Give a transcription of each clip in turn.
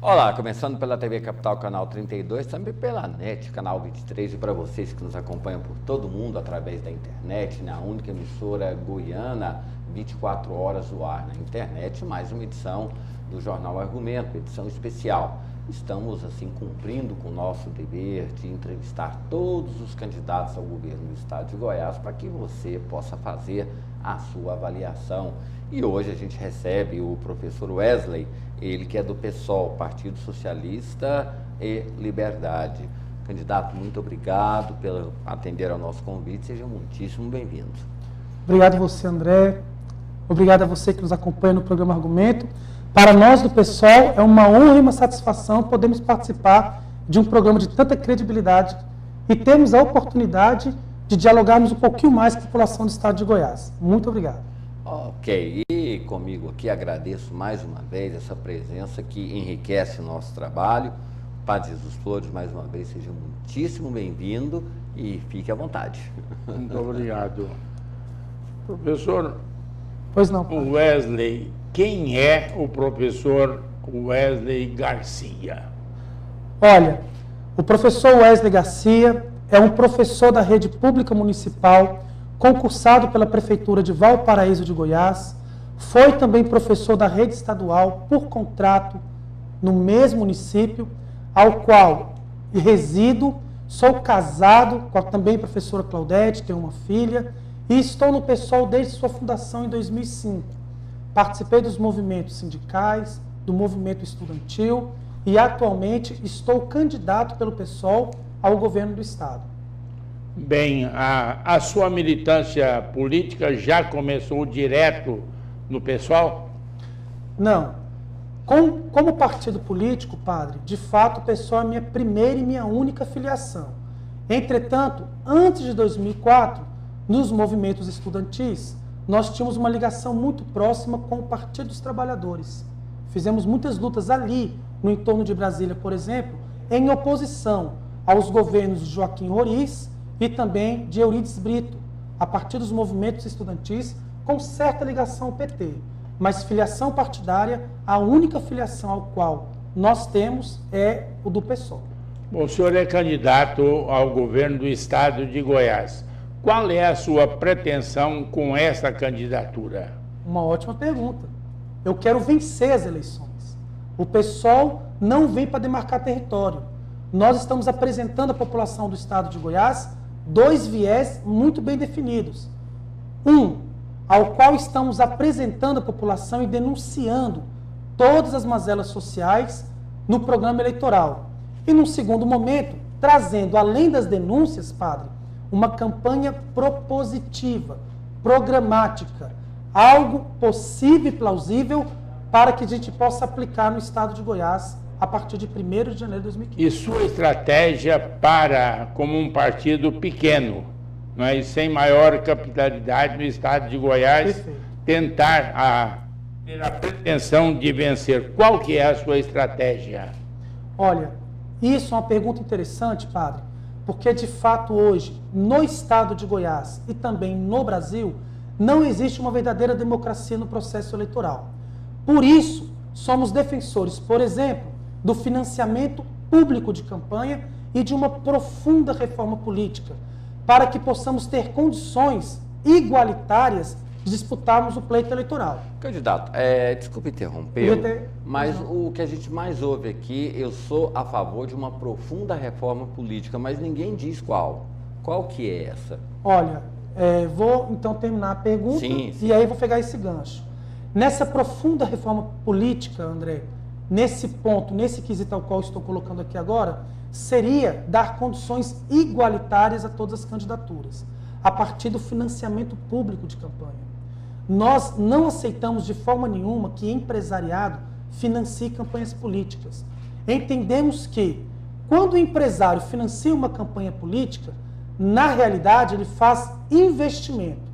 Olá, começando pela TV Capital, canal 32, também pela NET, canal 23, e para vocês que nos acompanham por todo mundo através da internet, na única emissora goiana, 24 horas do ar na internet, mais uma edição do Jornal Argumento, edição especial. Estamos, assim, cumprindo com o nosso dever de entrevistar todos os candidatos ao governo do estado de Goiás para que você possa fazer a sua avaliação. E hoje a gente recebe o professor Wesley, ele que é do PSOL, Partido Socialista e Liberdade. Candidato, muito obrigado por atender ao nosso convite, seja muitíssimo bem-vindo. Obrigado a você, André. Obrigado a você que nos acompanha no programa Argumento. Para nós do PSOL é uma honra e uma satisfação podermos participar de um programa de tanta credibilidade e termos a oportunidade de dialogarmos um pouquinho mais com a população do estado de Goiás. Muito obrigado. Ok, e comigo aqui agradeço mais uma vez essa presença que enriquece o nosso trabalho. Padre Jesus Flores, mais uma vez, seja muitíssimo bem-vindo e fique à vontade. Muito obrigado. Professor, Pois não, o Wesley, quem é o professor Wesley Garcia? Olha, o professor Wesley Garcia é um professor da rede pública municipal, concursado pela Prefeitura de Valparaíso de Goiás, foi também professor da rede estadual por contrato no mesmo município, ao qual resido, sou casado com a também professora Claudete, tenho uma filha, e estou no PSOL desde sua fundação em 2005. Participei dos movimentos sindicais, do movimento estudantil e atualmente estou candidato pelo PSOL ao governo do estado. Bem, a sua militância política já começou direto no PSOL? Não. Como partido político, padre, de fato o PSOL é minha primeira e minha única filiação. Entretanto, antes de 2004, nos movimentos estudantis, nós tínhamos uma ligação muito próxima com o Partido dos Trabalhadores. Fizemos muitas lutas ali, no entorno de Brasília, por exemplo, em oposição aos governos de Joaquim Roriz e também de Eurides Brito, a partir dos movimentos estudantis, com certa ligação ao PT. Mas filiação partidária, a única filiação ao qual nós temos é o do PSOL. Bom, o senhor é candidato ao governo do estado de Goiás. Qual é a sua pretensão com essa candidatura? Uma ótima pergunta. Eu quero vencer as eleições. O PSOL não vem para demarcar território. Nós estamos apresentando à população do estado de Goiás dois viés muito bem definidos. Um, ao qual estamos apresentando à população e denunciando todas as mazelas sociais no programa eleitoral. E num segundo momento, trazendo, além das denúncias, padre, uma campanha propositiva, programática, algo possível e plausível para que a gente possa aplicar no estado de Goiás a partir de 1º de janeiro de 2015. E sua estratégia para, como um partido pequeno, não é, e sem maior capitalidade no estado de Goiás, Perfeito. tentar ter a pretensão de vencer. Qual que é a sua estratégia? Olha, isso é uma pergunta interessante, padre, porque de fato hoje, no estado de Goiás e também no Brasil, não existe uma verdadeira democracia no processo eleitoral. Por isso, somos defensores, por exemplo, do financiamento público de campanha e de uma profunda reforma política, para que possamos ter condições igualitárias de disputarmos o pleito eleitoral. Candidato, desculpe interrompê-lo, mas o que a gente mais ouve aqui, eu sou a favor de uma profunda reforma política, mas ninguém diz qual. Qual que é essa? Olha, vou então terminar a pergunta e aí vou pegar esse gancho. Nessa profunda reforma política, André, nesse ponto, nesse quesito ao qual estou colocando aqui agora, seria dar condições igualitárias a todas as candidaturas, a partir do financiamento público de campanha. Nós não aceitamos de forma nenhuma que empresariado financie campanhas políticas. Entendemos que, quando o empresário financia uma campanha política, na realidade ele faz investimento.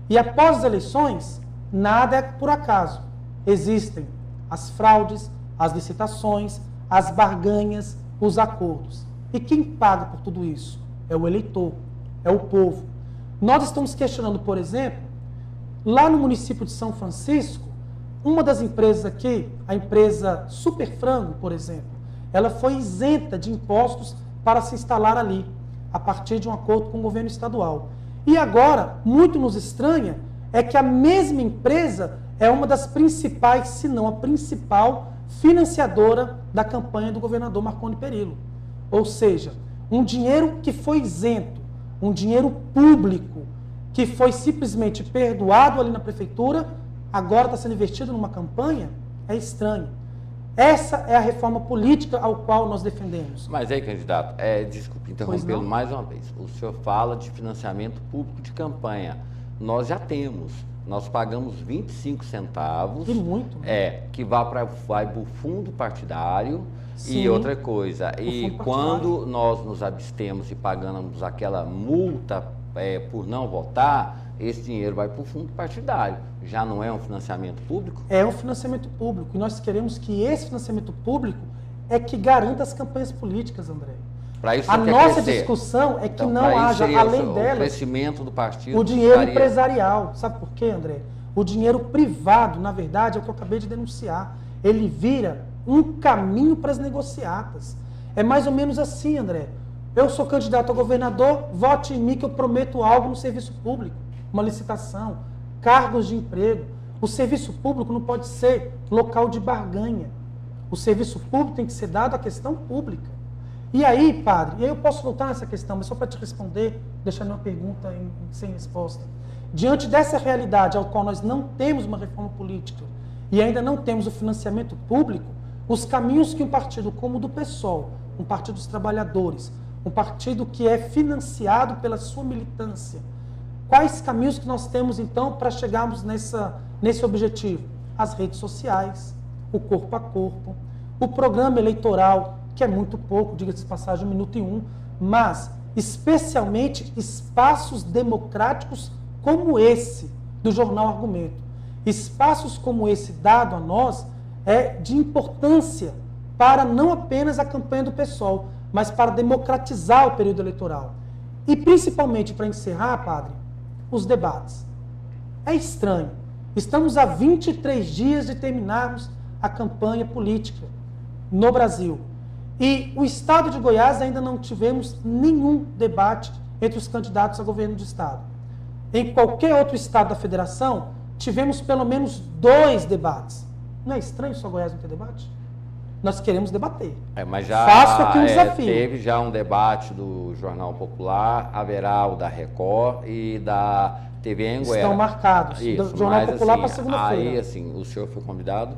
E após as eleições, nada é por acaso. Existem as fraudes, as licitações, as barganhas, os acordos. E quem paga por tudo isso? É o eleitor, é o povo. Nós estamos questionando, por exemplo, lá no município de São Francisco, uma das empresas aqui, a empresa Superfrango, por exemplo, ela foi isenta de impostos para se instalar ali, a partir de um acordo com o governo estadual. E agora, muito nos estranha, é que a mesma empresa é uma das principais, se não a principal, financiadora da campanha do governador Marconi Perillo. Ou seja, um dinheiro que foi isento, um dinheiro público, que foi simplesmente perdoado ali na prefeitura, agora está sendo investido numa campanha, é estranho. Essa é a reforma política ao qual nós defendemos. Mas aí, candidato, desculpe interrompê-lo mais uma vez. O senhor fala de financiamento público de campanha. Nós já temos. Nós pagamos 25 centavos. E muito. Que vai para o fundo partidário. Sim, e outra coisa. E quando nós nos abstemos e pagamos aquela multa por não votar, esse dinheiro vai para o fundo partidário. Já não é um financiamento público? É um financiamento público. E nós queremos que esse financiamento público que garanta as campanhas políticas, André. Isso a nossa discussão é que então, não haja, além delas, o crescimento do partido, o dinheiro empresarial. Sabe por quê, André? O dinheiro privado, na verdade, é o que eu acabei de denunciar. Ele vira um caminho para as negociatas. É mais ou menos assim, André. Eu sou candidato a governador, vote em mim que eu prometo algo no serviço público. Uma licitação, cargos de emprego. O serviço público não pode ser local de barganha. O serviço público tem que ser dado à questão pública. E aí, padre, e aí eu posso voltar nessa questão, mas só para te responder, deixando uma pergunta sem resposta. Diante dessa realidade ao qual nós não temos uma reforma política e ainda não temos o financiamento público, os caminhos que um partido como o do PSOL, um partido dos trabalhadores, um partido que é financiado pela sua militância, quais caminhos que nós temos então para chegarmos nesse objetivo? As redes sociais, o corpo a corpo, o programa eleitoral, que é muito pouco, diga-se de passagem, 1 minuto e 1, mas especialmente espaços democráticos como esse do Jornal Argumento. Espaços como esse dado a nós é de importância para não apenas a campanha do PSOL, mas para democratizar o período eleitoral. E principalmente, para encerrar, padre, os debates. É estranho. Estamos a 23 dias de terminarmos a campanha política no Brasil. E o Estado de Goiás ainda não tivemos nenhum debate entre os candidatos a governo do Estado. Em qualquer outro Estado da Federação, tivemos pelo menos 2 debates. Não é estranho só Goiás não ter debate? Nós queremos debater. Mas já faço aqui um desafio. Teve já um debate do Jornal Popular, haverá o da Record e da TV Anhanguera. Estão marcados. Isso, do Jornal Popular para segunda-feira. Aí, assim, o senhor foi convidado?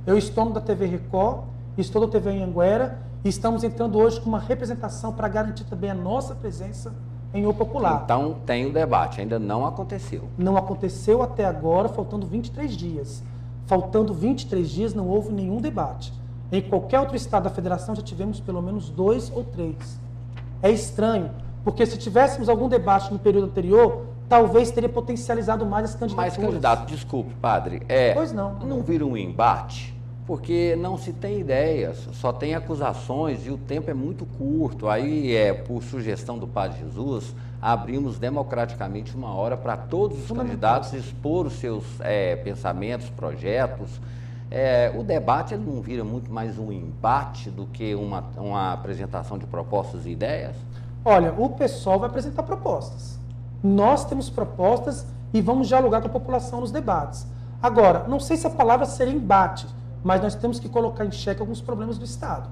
Eu estou no da TV Record, estou da TV Anhanguera e estamos entrando hoje com uma representação para garantir também a nossa presença em O Popular. Então tem o debate, ainda não aconteceu. Não aconteceu até agora, faltando 23 dias. Faltando 23 dias não houve nenhum debate. Em qualquer outro estado da federação já tivemos pelo menos 2 ou 3. É estranho, porque se tivéssemos algum debate no período anterior, talvez teria potencializado mais as candidaturas. Mas, candidato, desculpe, padre, pois não. Não vira um embate? Porque não se tem ideias, só tem acusações e o tempo é muito curto. Aí, por sugestão do Padre Jesus, abrimos democraticamente 1 hora para todos os candidatos expor os seus pensamentos, projetos. O debate ele não vira muito mais um embate do que uma apresentação de propostas e ideias? Olha, o PSOL vai apresentar propostas. Nós temos propostas e vamos dialogar com a população nos debates. Agora, não sei se a palavra seria embate, mas nós temos que colocar em xeque alguns problemas do Estado.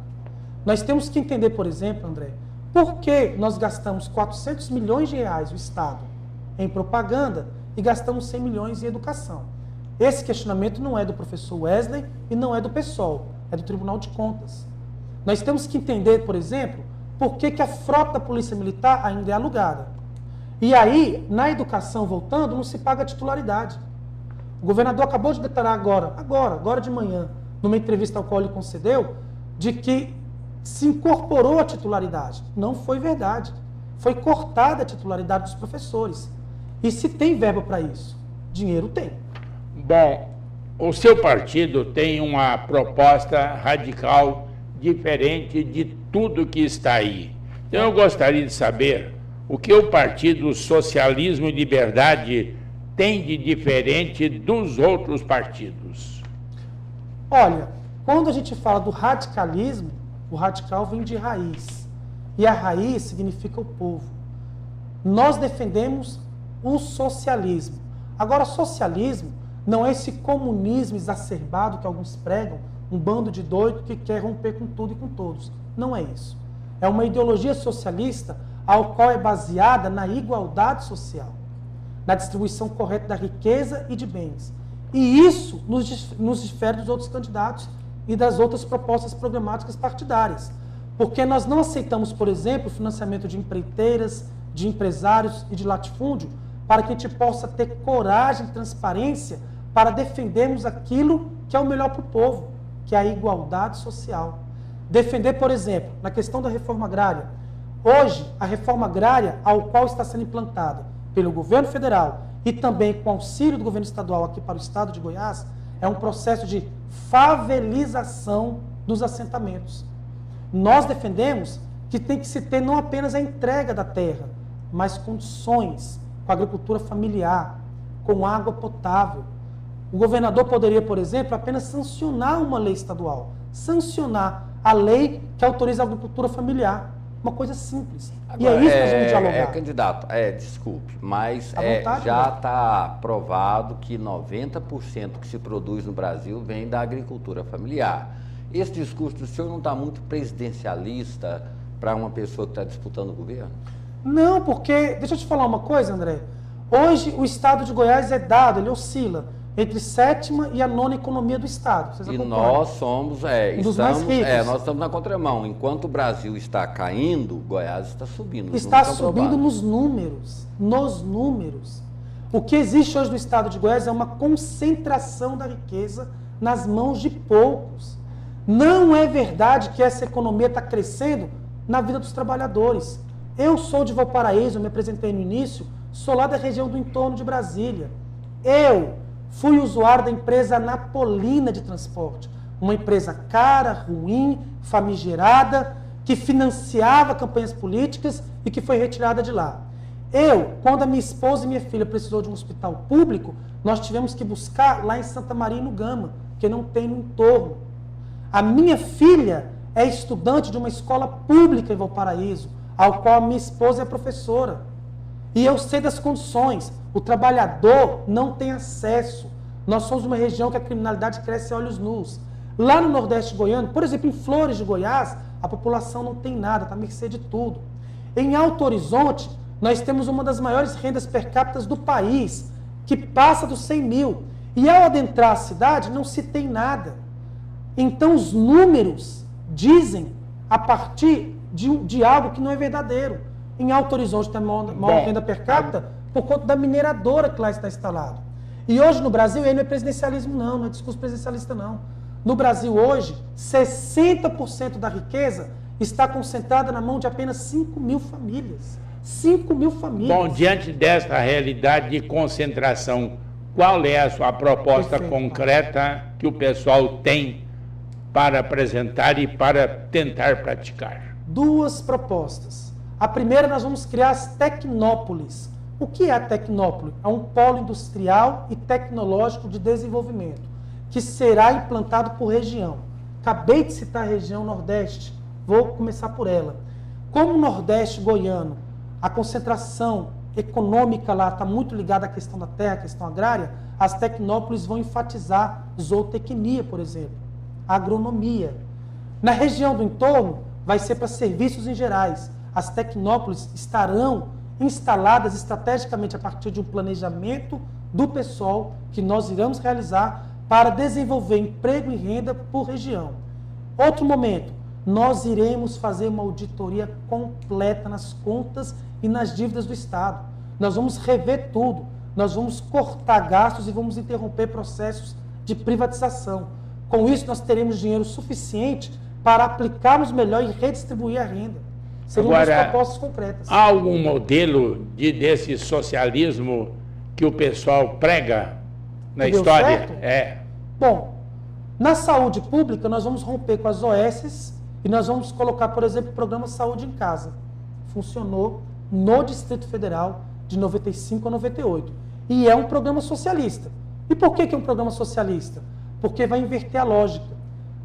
Nós temos que entender, por exemplo, André, por que nós gastamos 400 milhões de reais, o Estado, em propaganda e gastamos 100 milhões em educação. Esse questionamento não é do professor Wesley e não é do PSOL, é do Tribunal de Contas. Nós temos que entender, por exemplo, por que a frota da Polícia Militar ainda é alugada. E aí, na educação, voltando, não se paga a titularidade. O governador acabou de declarar agora de manhã, numa entrevista ao qual ele concedeu, de que se incorporou a titularidade. Não foi verdade. Foi cortada a titularidade dos professores. E se tem verba para isso? Dinheiro tem. Bom, o seu partido tem uma proposta radical diferente de tudo que está aí. Então eu gostaria de saber o que o Partido Socialismo e Liberdade tem de diferente dos outros partidos. Olha, quando a gente fala do radicalismo, o radical vem de raiz. E a raiz significa o povo. Nós defendemos o socialismo. Agora, socialismo não é esse comunismo exacerbado que alguns pregam, um bando de doido que quer romper com tudo e com todos. Não é isso. É uma ideologia socialista ao qual é baseada na igualdade social, na distribuição correta da riqueza e de bens. E isso nos difere dos outros candidatos e das outras propostas programáticas partidárias. Porque nós não aceitamos, por exemplo, o financiamento de empreiteiras, de empresários e de latifúndio, para que a gente possa ter coragem e transparência para defendermos aquilo que é o melhor para o povo, que é a igualdade social. Defender, por exemplo, na questão da reforma agrária. Hoje, a reforma agrária, ao qual está sendo implantada pelo governo federal e também com auxílio do governo estadual aqui para o estado de Goiás, é um processo de favelização dos assentamentos. Nós defendemos que tem que se ter não apenas a entrega da terra, mas condições com agricultura familiar, com água potável. O governador poderia, por exemplo, apenas sancionar uma lei estadual, sancionar a lei que autoriza a agricultura familiar. Uma coisa simples. Agora, e é isso que nós vamos dialogar. Candidato, desculpe, mas já está provado que 90% que se produz no Brasil vem da agricultura familiar. Esse discurso do senhor não está muito presidencialista para uma pessoa que está disputando o governo? Não, porque, deixa eu te falar uma coisa, André. Hoje o estado de Goiás é dado, ele oscila entre 7ª e a 9ª economia do estado. Vocês acompanham? Nós somos, dos mais ricos. Nós estamos na contramão. Enquanto o Brasil está caindo, Goiás está subindo. Está subindo nos números. Nos números. O que existe hoje no estado de Goiás é uma concentração da riqueza nas mãos de poucos. Não é verdade que essa economia está crescendo na vida dos trabalhadores. Eu sou de Valparaíso, eu me apresentei no início, sou lá da região do entorno de Brasília. Eu fui usuário da empresa Napolina de transporte, uma empresa cara, ruim, famigerada, que financiava campanhas políticas e que foi retirada de lá. Quando a minha esposa e minha filha precisou de um hospital público, nós tivemos que buscar lá em Santa Maria, no Gama, que não tem no entorno. A minha filha é estudante de uma escola pública em Valparaíso, ao qual a minha esposa é professora. E eu sei das condições. O trabalhador não tem acesso. Nós somos uma região que a criminalidade cresce a olhos nus. Lá no Nordeste goiano, por exemplo, em Flores de Goiás, a população não tem nada, está à mercê de tudo. Em Alto Horizonte, nós temos uma das maiores rendas per capita do país, que passa dos 100 mil. E ao adentrar a cidade, não se tem nada. Então, os números dizem a partir de algo que não é verdadeiro. Em Alto Horizonte tem a maior renda per capita por conta da mineradora que lá está instalada. E hoje no Brasil, ele não é presidencialismo não é discurso presidencialista não. No Brasil hoje, 60% da riqueza está concentrada na mão de apenas 5 mil famílias. 5 mil famílias. Bom, diante desta realidade de concentração, qual é a sua proposta concreta que o pessoal tem para apresentar e para tentar praticar? 2 propostas. A primeira, nós vamos criar as tecnópolis. O que é a tecnópole? É um polo industrial e tecnológico de desenvolvimento, que será implantado por região. Acabei de citar a região Nordeste, vou começar por ela. Como o Nordeste goiano, a concentração econômica lá está muito ligada à questão da terra, à questão agrária, as tecnópolis vão enfatizar zootecnia, por exemplo, agronomia. Na região do entorno, vai ser para serviços em gerais. As tecnópolis estarão instaladas estrategicamente a partir de um planejamento do pessoal que nós iremos realizar para desenvolver emprego e renda por região. Outro momento, nós iremos fazer uma auditoria completa nas contas e nas dívidas do Estado. Nós vamos rever tudo, nós vamos cortar gastos e vamos interromper processos de privatização. Com isso, nós teremos dinheiro suficiente para aplicarmos melhor e redistribuir a renda. Seriam Agora, propostas concretas. Há algum modelo desse socialismo que o pessoal prega na história? Bom, na saúde pública, nós vamos romper com as OS e nós vamos colocar, por exemplo, o programa Saúde em Casa. Funcionou no Distrito Federal de 95 a 98. E é um programa socialista. E por que é um programa socialista? porque vai inverter a lógica.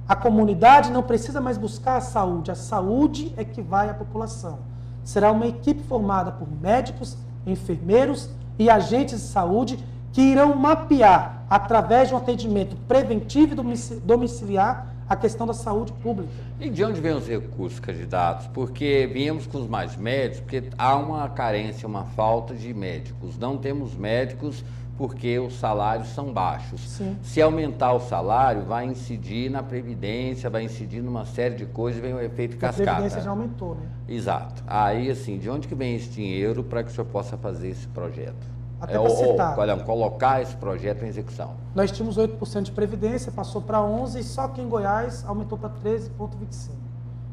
A comunidade não precisa mais buscar a saúde é que vai à população. Será uma equipe formada por médicos, enfermeiros e agentes de saúde que irão mapear, através de um atendimento preventivo e domiciliar, a questão da saúde pública. E de onde vêm os recursos, candidatos? Porque viemos com os mais médicos, porque há uma carência, uma falta de médicos. Não temos médicos porque os salários são baixos. Sim. Se aumentar o salário, vai incidir na Previdência, vai incidir numa série de coisas e vem o efeito cascata. A Previdência já aumentou, né? Exato. Aí, assim, de onde que vem esse dinheiro para que o senhor possa fazer esse projeto? Até para citar. Colocar esse projeto em execução. Nós tínhamos 8% de Previdência, passou para 11% e só que em Goiás aumentou para 13,25%.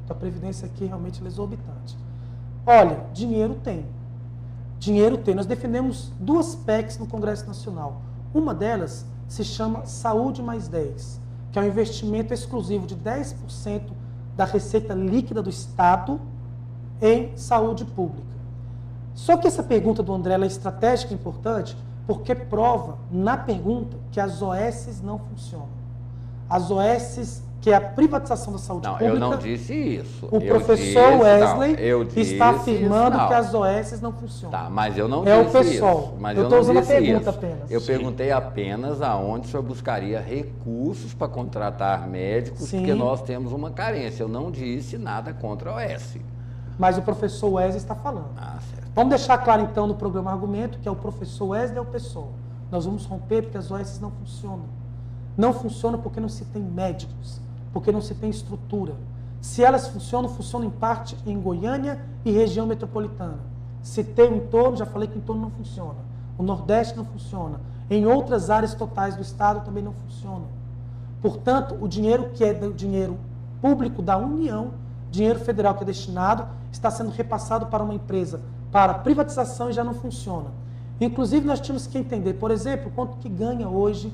Então a Previdência aqui realmente é exorbitante. Olha, dinheiro tem. Dinheiro tem. Nós defendemos 2 PECs no Congresso Nacional. Uma delas se chama Saúde Mais 10, que é um investimento exclusivo de 10% da receita líquida do Estado em saúde pública. Só que essa pergunta do André ela é estratégica e importante porque prova na pergunta que as OS não funcionam. As OS, que é a privatização da saúde pública... Eu não disse isso. O professor Wesley está afirmando que as OS não funcionam. Tá, mas eu não disse isso. É o pessoal. Mas eu estou usando a pergunta apenas. Eu perguntei apenas aonde o senhor buscaria recursos para contratar médicos, porque nós temos uma carência. Eu não disse nada contra a OS. Mas o professor Wesley está falando. Certo. Vamos deixar claro, então, no programa Argumento, que é o professor Wesley é o pessoal. Nós vamos romper porque as OS não funcionam. Não funcionam porque não se tem médicos, porque não se tem estrutura. Se elas funcionam, funcionam em parte em Goiânia e região metropolitana. Se tem o entorno, já falei que o entorno não funciona. O Nordeste não funciona. Em outras áreas totais do Estado também não funciona. Portanto, o dinheiro que é do dinheiro público da União, dinheiro federal que é destinado, está sendo repassado para uma empresa para privatização e já não funciona. Inclusive, nós tínhamos que entender, por exemplo, quanto que ganha hoje,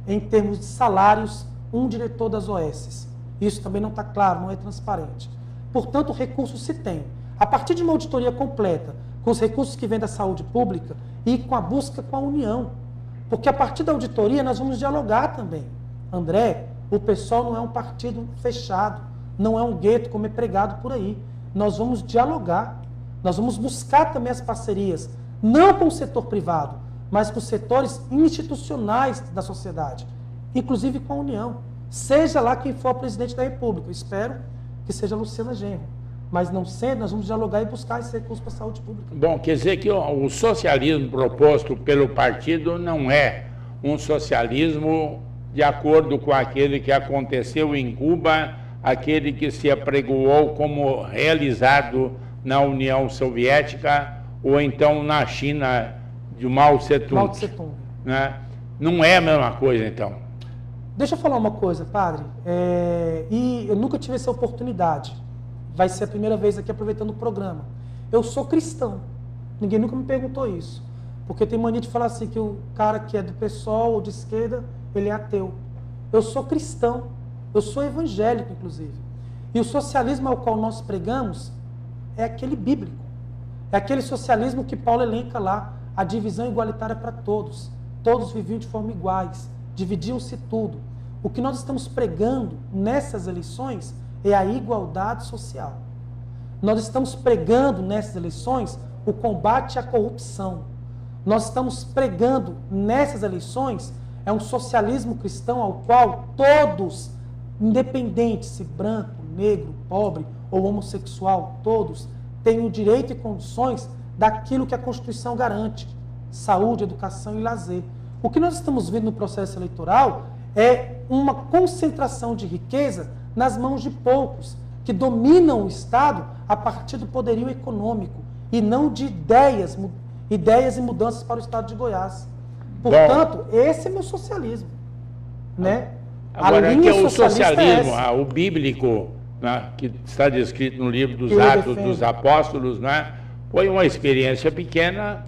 em termos de salários, um diretor das OS. Isso também não está claro, não é transparente. Portanto, o recurso se tem. A partir de uma auditoria completa, com os recursos que vêm da saúde pública e com a busca com a União. Porque a partir da auditoria nós vamos dialogar também. André, o PSOL não é um partido fechado, não é um gueto como é pregado por aí. Nós vamos dialogar. Nós vamos buscar também as parcerias, não com o setor privado, mas com os setores institucionais da sociedade, inclusive com a União. Seja lá quem for o presidente da República. Eu espero que seja Luciana Genro. Mas não sendo, nós vamos dialogar e buscar esse recurso para a saúde pública. Bom, quer dizer que o socialismo proposto pelo partido não é um socialismo de acordo com aquele que aconteceu em Cuba, aquele que se apregoou como realizado na União Soviética ou então na China de Mao Tse-tung. Né? Não é a mesma coisa, então. Deixa eu falar uma coisa, padre. E eu nunca tive essa oportunidade. Vai ser a primeira vez aqui aproveitando o programa. Eu sou cristão. Ninguém nunca me perguntou isso. Porque tem mania de falar assim que o cara que é do PSOL ou de esquerda, ele é ateu. Eu sou cristão. Eu sou evangélico, inclusive. E o socialismo ao qual nós pregamos é aquele bíblico. É aquele socialismo que Paulo elenca lá, a divisão igualitária para todos. Todos viviam de forma iguais, dividiam-se tudo. O que nós estamos pregando nessas eleições é a igualdade social. Nós estamos pregando nessas eleições o combate à corrupção. Nós estamos pregando nessas eleições é um socialismo cristão ao qual todos, independente se branco, negro, pobre ou homossexual, todos têm o direito e condições daquilo que a Constituição garante: saúde, educação e lazer. O que nós estamos vendo no processo eleitoral é uma concentração de riqueza nas mãos de poucos, que dominam o Estado a partir do poderio econômico e não de ideias e mudanças para o Estado de Goiás. Portanto, esse é meu socialismo. Né? Agora, que é o socialismo, o bíblico, né, que está descrito no livro dos Atos dos Apóstolos, né, foi uma experiência pequena,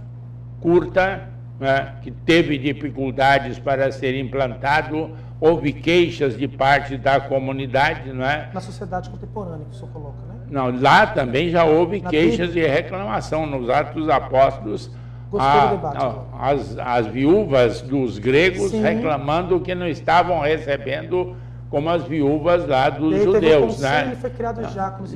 curta, né, que teve dificuldades para ser implantado, houve queixas de parte da comunidade. Né? Na sociedade contemporânea que o senhor coloca, né? Não, lá também já houve queixas e reclamação. Nos Atos dos Apóstolos, Gostei do debate. As viúvas dos gregos Sim. reclamando que não estavam recebendo como as viúvas lá dos judeus, né? Foi criado os diáconos.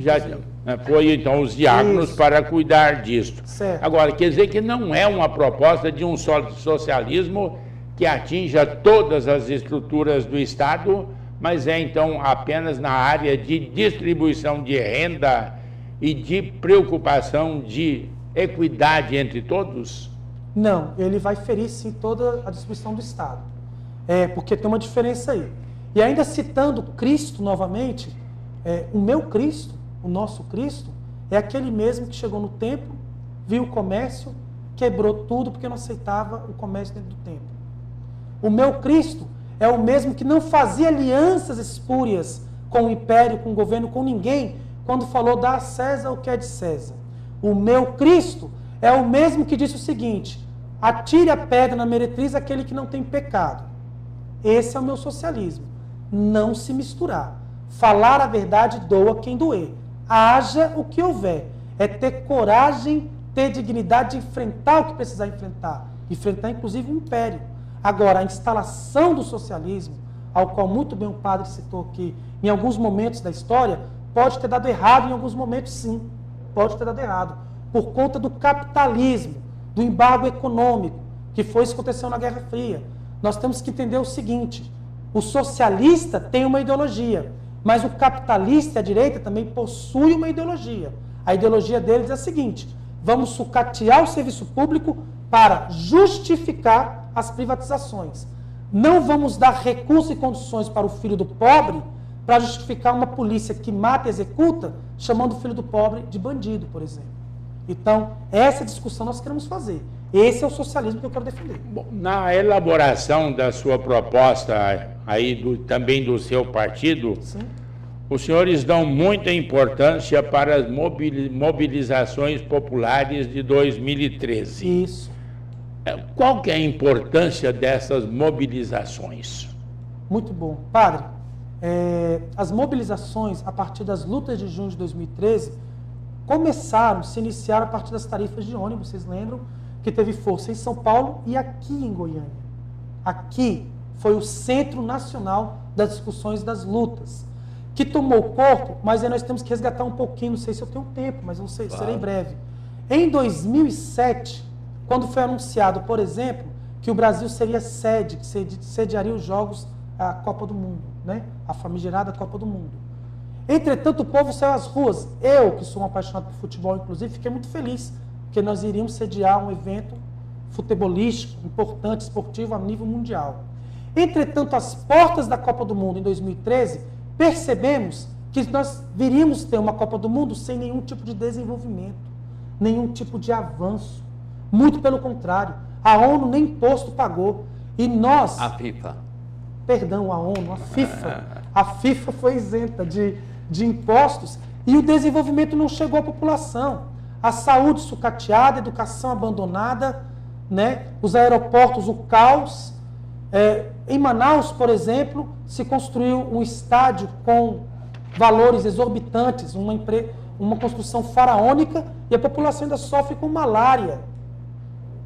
Foi então os diáconos para cuidar disso. Certo. Agora, quer dizer que não é uma proposta de um socialismo que atinja todas as estruturas do Estado, mas é então apenas na área de distribuição de renda e de preocupação de equidade entre todos? Não, ele vai ferir sim toda a distribuição do Estado. Porque tem uma diferença aí. E ainda citando Cristo novamente, o meu Cristo, o nosso Cristo, é aquele mesmo que chegou no templo, viu o comércio, quebrou tudo porque não aceitava o comércio dentro do templo. O meu Cristo é o mesmo que não fazia alianças espúrias com o império, com o governo, com ninguém, quando falou dá a César o que é de César. O meu Cristo é o mesmo que disse o seguinte: atire a pedra na meretriz aquele que não tem pecado. Esse é o meu socialismo. Não se misturar. Falar a verdade doa quem doer. Haja o que houver. É ter coragem, ter dignidade de enfrentar o que precisar enfrentar. Enfrentar inclusive o império. Agora, a instalação do socialismo, ao qual muito bem o padre citou aqui, em alguns momentos da história, pode ter dado errado em alguns momentos, sim. Pode ter dado errado. Por conta do capitalismo, do embargo econômico, que foi isso que aconteceu na Guerra Fria. Nós temos que entender o seguinte: o socialista tem uma ideologia, mas o capitalista e a direita também possui uma ideologia. A ideologia deles é a seguinte: vamos sucatear o serviço público para justificar as privatizações. Não vamos dar recursos e condições para o filho do pobre para justificar uma polícia que mata e executa, chamando o filho do pobre de bandido, por exemplo. Então, essa discussão nós queremos fazer. Esse é o socialismo que eu quero defender. Bom, na elaboração da sua proposta, aí também do seu partido, sim, os senhores dão muita importância para as mobilizações populares de 2013. Isso. Qual que é a importância dessas mobilizações? Muito bom. Padre, as mobilizações, a partir das lutas de junho de 2013, se iniciaram a partir das tarifas de ônibus, vocês lembram? Que teve força em São Paulo e aqui em Goiânia. Aqui foi o centro nacional das discussões das lutas, que tomou corpo, mas aí nós temos que resgatar um pouquinho, não sei se eu tenho tempo, mas eu serei breve. Em 2007, quando foi anunciado, por exemplo, que o Brasil seria sede, que sediaria os Jogos, a Copa do Mundo, né? A famigerada Copa do Mundo. Entretanto, o povo saiu às ruas. Eu, que sou um apaixonado por futebol, inclusive, fiquei muito feliz, porque nós iríamos sediar um evento futebolístico, importante, esportivo, a nível mundial. Entretanto, às portas da Copa do Mundo, em 2013, percebemos que nós viríamos ter uma Copa do Mundo sem nenhum tipo de desenvolvimento, nenhum tipo de avanço. Muito pelo contrário, a ONU nem imposto pagou. E nós... A FIFA. Perdão, a ONU, a FIFA. A FIFA foi isenta de impostos e o desenvolvimento não chegou à população. A saúde sucateada, a educação abandonada, né? Os aeroportos, o caos. Em Manaus, por exemplo, se construiu um estádio com valores exorbitantes, uma construção faraônica, e a população ainda sofre com malária.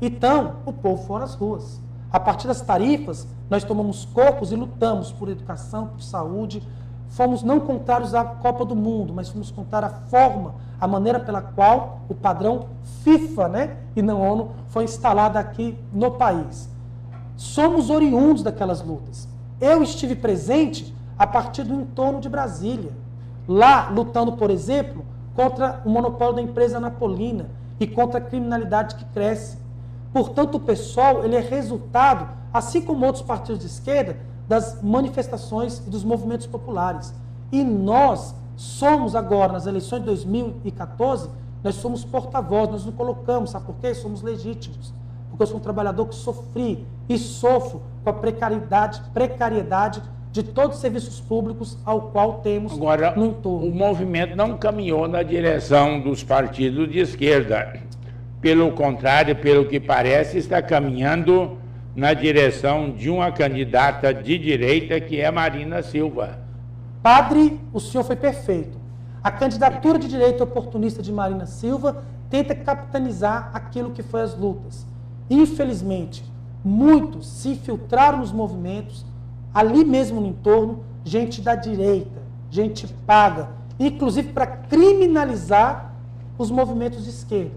Então, o povo foi às ruas. A partir das tarifas, nós tomamos corpos e lutamos por educação, por saúde. Fomos não contrários à Copa do Mundo, mas fomos contra a forma, a maneira pela qual o padrão FIFA, né, e não ONU, foi instalado aqui no país. Somos oriundos daquelas lutas. Eu estive presente a partir do entorno de Brasília. Lá, lutando, por exemplo, contra o monopólio da empresa Napolina e contra a criminalidade que cresce. Portanto, o PSOL ele é resultado, assim como outros partidos de esquerda, das manifestações e dos movimentos populares. E nós somos agora, nas eleições de 2014, nós somos porta-voz, nós nos colocamos, sabe por quê? Somos legítimos. Porque eu sou um trabalhador que sofri e sofro com a precariedade de todos os serviços públicos ao qual temos agora, no entorno. O movimento não caminhou na direção dos partidos de esquerda. Pelo contrário, pelo que parece, está caminhando na direção de uma candidata de direita, que é Marina Silva. Padre, o senhor foi perfeito. A candidatura de direita oportunista de Marina Silva tenta capitalizar aquilo que foi as lutas. Infelizmente, muitos se infiltraram nos movimentos, ali mesmo no entorno, gente da direita, gente paga, inclusive para criminalizar os movimentos de esquerda.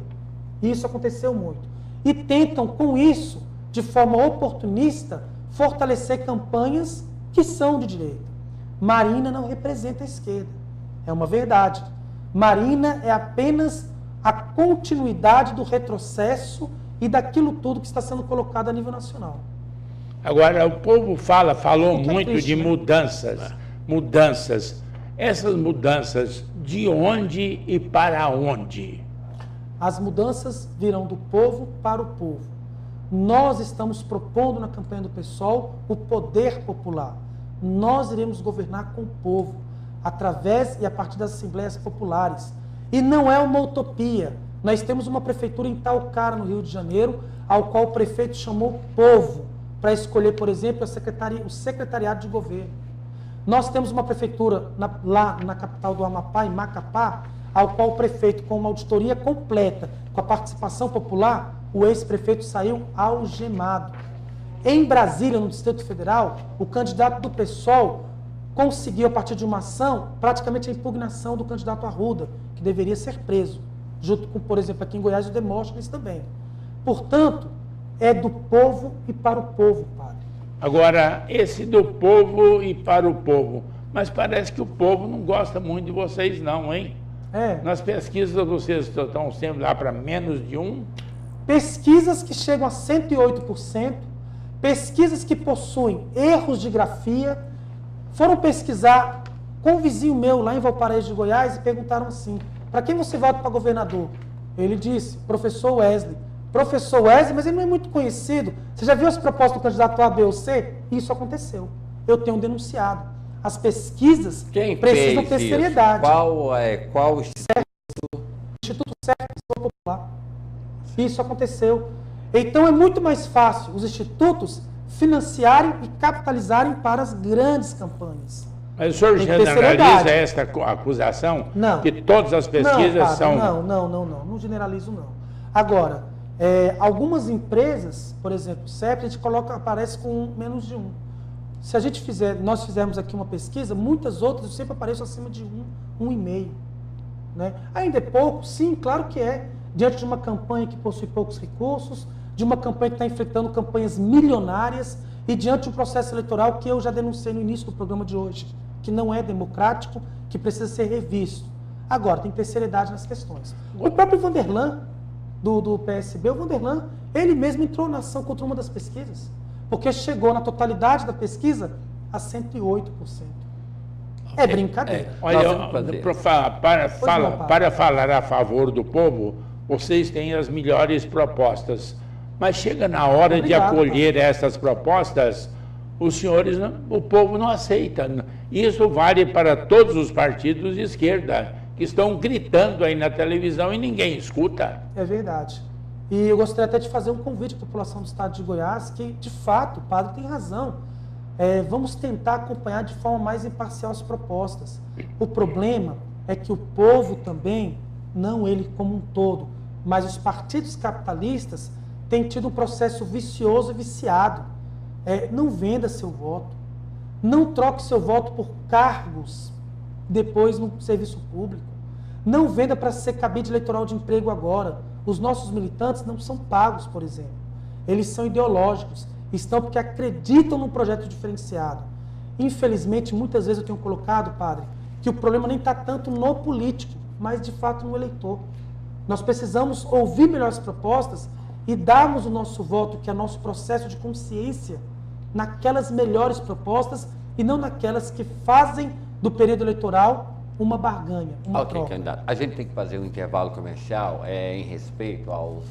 Isso aconteceu muito. E tentam, com isso, de forma oportunista, fortalecer campanhas que são de direita. Marina não representa a esquerda. É uma verdade. Marina é apenas a continuidade do retrocesso e daquilo tudo que está sendo colocado a nível nacional. Agora, o povo falou muito triste, de mudanças. Essas mudanças, de onde e para onde? As mudanças virão do povo para o povo. Nós estamos propondo na campanha do PSOL o poder popular. Nós iremos governar com o povo, através e a partir das assembleias populares. E não é uma utopia. Nós temos uma prefeitura em Talcara, no Rio de Janeiro, ao qual o prefeito chamou o povo para escolher, por exemplo, o secretariado de governo. Nós temos uma prefeitura lá na capital do Amapá, em Macapá, ao qual o prefeito, com uma auditoria completa, com a participação popular, o ex-prefeito saiu algemado. Em Brasília, no Distrito Federal, o candidato do PSOL conseguiu, a partir de uma ação, praticamente a impugnação do candidato Arruda, que deveria ser preso, junto com, por exemplo, aqui em Goiás, o Demóstenes também. Portanto, é do povo e para o povo, padre. Agora, esse do povo e para o povo, mas parece que o povo não gosta muito de vocês não, hein? Nas pesquisas vocês estão sempre lá para menos de 1%? Pesquisas que chegam a 108%, pesquisas que possuem erros de grafia. Foram pesquisar com um vizinho meu lá em Valparaíso de Goiás e perguntaram assim: para quem você vota para governador? Ele disse: professor Wesley. Professor Wesley, mas ele não é muito conhecido. Você já viu as propostas do candidato A, B ou C? Isso aconteceu. Eu tenho denunciado. As pesquisas precisam ter seriedade. Qual Instituto Certo Popular. Isso aconteceu. Então é muito mais fácil os institutos financiarem e capitalizarem para as grandes campanhas. Mas o senhor generaliza esta acusação? Não. Que todas as pesquisas são... Não generalizo não. Agora, algumas empresas, por exemplo, o CEP, a gente aparece com menos de 1. Se nós fizermos aqui uma pesquisa, muitas outras sempre aparecem acima de 1,5. Né? Ainda é pouco? Sim, claro que é. Diante de uma campanha que possui poucos recursos, de uma campanha que está enfrentando campanhas milionárias e diante de um processo eleitoral que eu já denunciei no início do programa de hoje, que não é democrático, que precisa ser revisto. Agora, tem que ter seriedade nas questões. O próprio Vanderlan, do PSB, o Vanderlan, ele mesmo entrou na ação contra uma das pesquisas, porque chegou na totalidade da pesquisa a 108%. É brincadeira. Olha, para falar a favor do povo, vocês têm as melhores propostas. Mas chega na hora de acolher essas propostas, o povo não aceita. Isso vale para todos os partidos de esquerda, que estão gritando aí na televisão e ninguém escuta. É verdade. E eu gostaria até de fazer um convite à população do estado de Goiás, que, de fato, o padre tem razão. Vamos tentar acompanhar de forma mais imparcial as propostas. O problema é que o povo também, não ele como um todo, mas os partidos capitalistas têm tido um processo vicioso e viciado. Não venda seu voto. Não troque seu voto por cargos depois no serviço público. Não venda para ser cabide eleitoral de emprego agora. Os nossos militantes não são pagos, por exemplo. Eles são ideológicos. Estão porque acreditam num projeto diferenciado. Infelizmente, muitas vezes eu tenho colocado, padre, que o problema nem está tanto no político, mas de fato no eleitor. Nós precisamos ouvir melhores propostas e darmos o nosso voto, que é nosso processo de consciência, naquelas melhores propostas e não naquelas que fazem do período eleitoral uma barganha, uma troca. Candidato. A gente tem que fazer um intervalo comercial em respeito às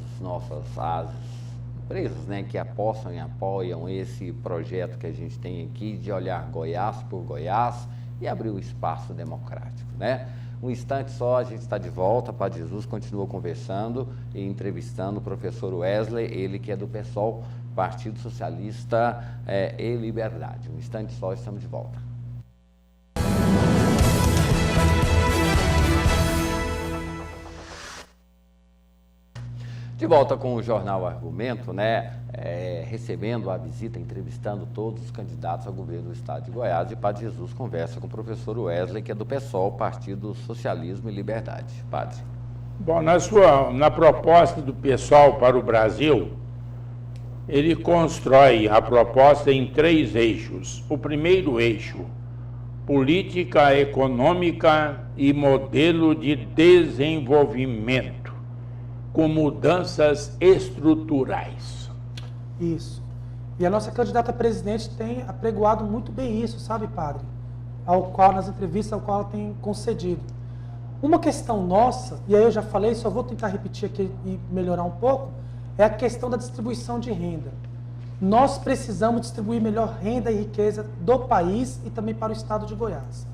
empresas, né, que apostam e apoiam esse projeto que a gente tem aqui de olhar Goiás por Goiás e abrir o espaço democrático, né? Um instante só, a gente está de volta. Padre Jesus continua conversando e entrevistando o professor Wesley, ele que é do PSOL, Partido Socialista e Liberdade. Um instante só, estamos de volta. De volta com o Jornal Argumento, né? Recebendo a visita, entrevistando todos os candidatos ao governo do estado de Goiás. E Padre Jesus conversa com o professor Wesley, que é do PSOL, Partido Socialismo e Liberdade. Padre. Bom, na proposta do PSOL para o Brasil, ele constrói a proposta em 3 eixos. O primeiro eixo, política econômica e modelo de desenvolvimento, com mudanças estruturais. Isso. E a nossa candidata a presidente tem apregoado muito bem isso, sabe, padre? Nas entrevistas ao qual ela tem concedido. Uma questão nossa, e aí eu já falei, só vou tentar repetir aqui e melhorar um pouco, é a questão da distribuição de renda. Nós precisamos distribuir melhor renda e riqueza do país e também para o estado de Goiás.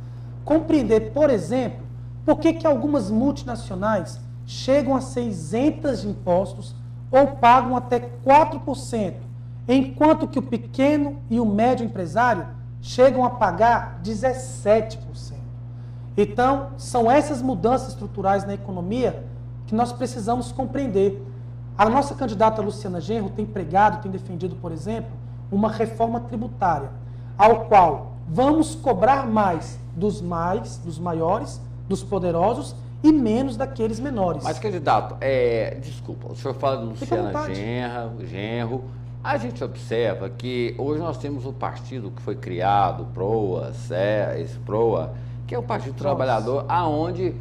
Compreender, por exemplo, por que algumas multinacionais chegam a ser isentas de impostos ou pagam até 4%, enquanto que o pequeno e o médio empresário chegam a pagar 17%. Então, são essas mudanças estruturais na economia que nós precisamos compreender. A nossa candidata Luciana Genro tem pregado, tem defendido, por exemplo, uma reforma tributária, ao qual vamos cobrar mais, dos maiores, dos poderosos, e menos daqueles menores. Mas, candidato, desculpa, o senhor fala de Luciana Genro. A gente observa que hoje nós temos um partido que foi criado, PROA, que é o Partido Trabalhador, aonde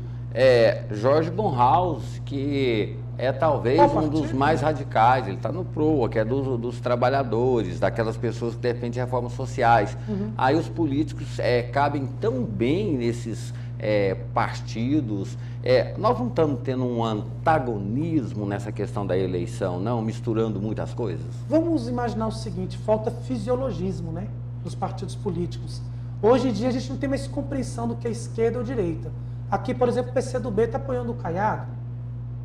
Jorge Bonhaus, que é talvez um dos mais radicais, ele está no PROA, que é dos trabalhadores, daquelas pessoas que defendem reformas sociais. Aí os políticos cabem tão bem nesses partidos. Nós não estamos tendo um antagonismo nessa questão da eleição, não, misturando muitas coisas? Vamos imaginar o seguinte, falta fisiologismo, né, dos partidos políticos. Hoje em dia a gente não tem mais compreensão do que é esquerda ou direita. Aqui, por exemplo, o PCdoB está apoiando o Caiado,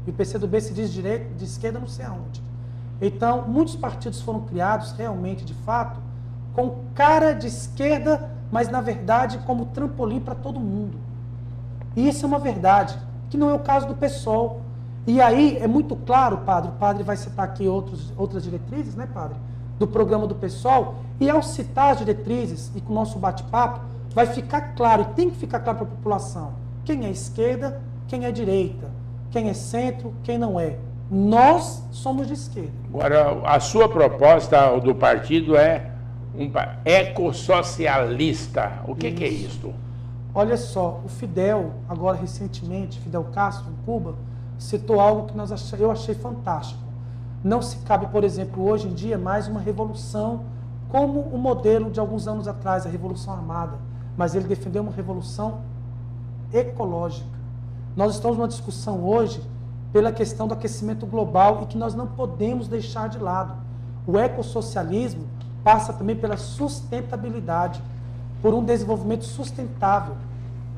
e o PCdoB se diz direita, de esquerda não sei aonde. Então, muitos partidos foram criados realmente, de fato, com cara de esquerda, mas na verdade como trampolim para todo mundo. E isso é uma verdade, que não é o caso do PSOL. E aí é muito claro, padre, o padre vai citar aqui outras diretrizes, né, padre, do programa do PSOL, e ao citar as diretrizes e com o nosso bate-papo, vai ficar claro, e tem que ficar claro para a população, quem é esquerda, quem é direita, quem é centro, quem não é. Nós somos de esquerda. Agora, a sua proposta do partido é ecossocialista. O que é isso? Olha só, o Fidel, agora recentemente, Fidel Castro, em Cuba, citou algo que eu achei fantástico. Não se cabe, por exemplo, hoje em dia, mais uma revolução como o modelo de alguns anos atrás, a Revolução Armada. Mas ele defendeu uma revolução ecológica. Nós estamos numa discussão hoje pela questão do aquecimento global e que nós não podemos deixar de lado. O ecossocialismo passa também pela sustentabilidade, por um desenvolvimento sustentável.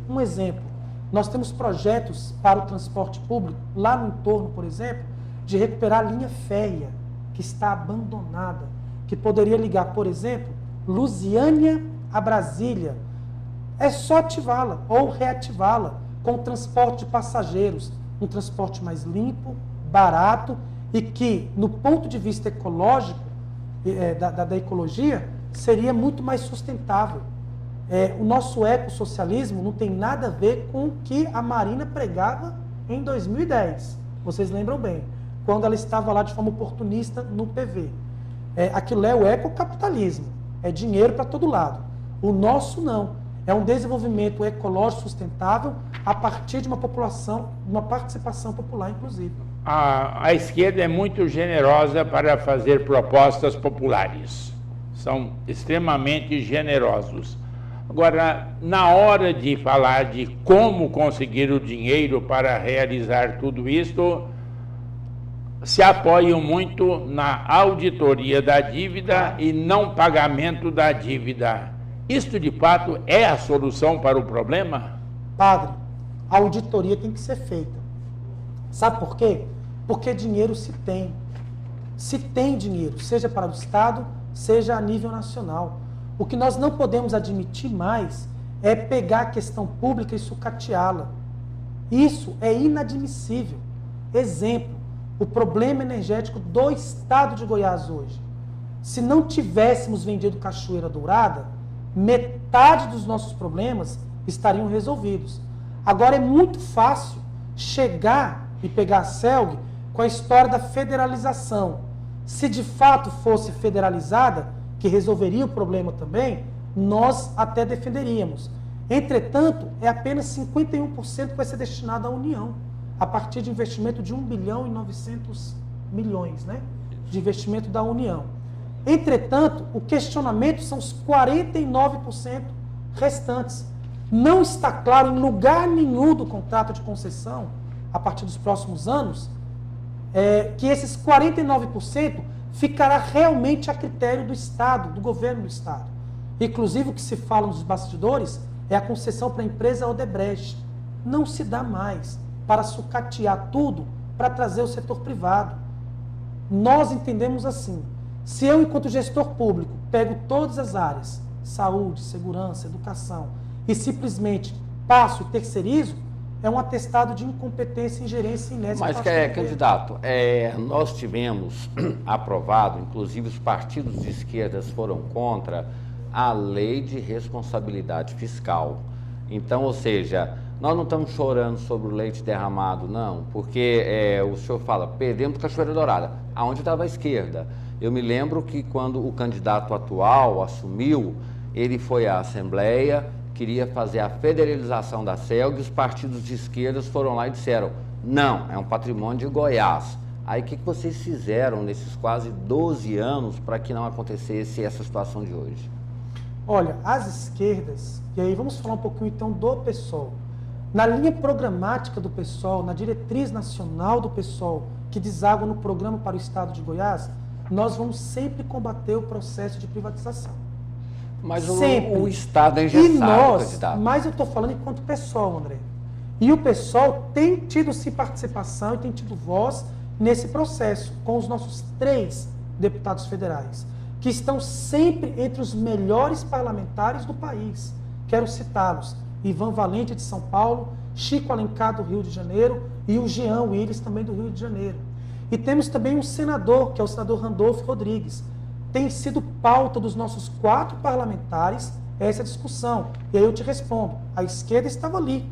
Um exemplo, nós temos projetos para o transporte público, lá no entorno, por exemplo, de recuperar a linha férrea, que está abandonada, que poderia ligar, por exemplo, Lusiânia a Brasília. É só ativá-la ou reativá-la com o transporte de passageiros, um transporte mais limpo, barato e que, no ponto de vista ecológico, da ecologia, seria muito mais sustentável. O nosso ecossocialismo não tem nada a ver com o que a Marina pregava em 2010. Vocês lembram bem, quando ela estava lá de forma oportunista no PV. Aquilo é o ecocapitalismo, é dinheiro para todo lado. O nosso não, é um desenvolvimento ecológico sustentável a partir de uma população, uma participação popular, inclusive. A esquerda é muito generosa para fazer propostas populares. São extremamente generosos. Agora, na hora de falar de como conseguir o dinheiro para realizar tudo isso, se apoiam muito na auditoria da dívida e não pagamento da dívida. Isto, de fato, é a solução para o problema? Padre, a auditoria tem que ser feita. Sabe por quê? Porque dinheiro se tem. Se tem dinheiro, seja para o Estado, seja a nível nacional. O que nós não podemos admitir mais é pegar a questão pública e sucateá-la. Isso é inadmissível. Exemplo, o problema energético do estado de Goiás hoje. Se não tivéssemos vendido Cachoeira Dourada, metade dos nossos problemas estariam resolvidos. Agora é muito fácil chegar e pegar a CELG com a história da federalização. Se de fato fosse federalizada, que resolveria o problema também, nós até defenderíamos. Entretanto, é apenas 51% que vai ser destinado à União, a partir de investimento de 1 bilhão e 900 milhões, né, de investimento da União. Entretanto, o questionamento são os 49% restantes. Não está claro em lugar nenhum do contrato de concessão, a partir dos próximos anos, que esses 49% ficará realmente a critério do Estado, do governo do Estado. Inclusive, o que se fala nos bastidores é a concessão para a empresa Odebrecht. Não se dá mais para sucatear tudo para trazer o setor privado. Nós entendemos assim: se eu, enquanto gestor público, pego todas as áreas, saúde, segurança, educação, e simplesmente passo e terceirizo, é um atestado de incompetência em gerência inércia. Mas, candidato, nós tivemos aprovado, inclusive os partidos de esquerda foram contra, a lei de responsabilidade fiscal. Então, ou seja, nós não estamos chorando sobre o leite derramado, não, porque o senhor fala, perdemos Cachoeira Dourada, aonde estava a esquerda. Eu me lembro que quando o candidato atual assumiu, ele foi à Assembleia, queria fazer a federalização da CELG, os partidos de esquerda foram lá e disseram, não, é um patrimônio de Goiás. Aí o que vocês fizeram nesses quase 12 anos para que não acontecesse essa situação de hoje? Olha, as esquerdas, e aí vamos falar um pouquinho então do PSOL. Na linha programática do PSOL, na diretriz nacional do PSOL, que deságua no programa para o Estado de Goiás, nós vamos sempre combater o processo de privatização. Mas o Estado é engessado, candidato. Mas eu estou falando enquanto PSOL, André. E o PSOL tem tido sim participação e tem tido voz nesse processo, com os nossos 3 deputados federais, que estão sempre entre os melhores parlamentares do país. Quero citá-los: Ivan Valente, de São Paulo, Chico Alencar, do Rio de Janeiro, e o Jean Willis, também do Rio de Janeiro. E temos também um senador, que é o senador Randolfo Rodrigues. Tem sido pauta dos nossos 4 parlamentares essa discussão. E aí eu te respondo, a esquerda estava ali,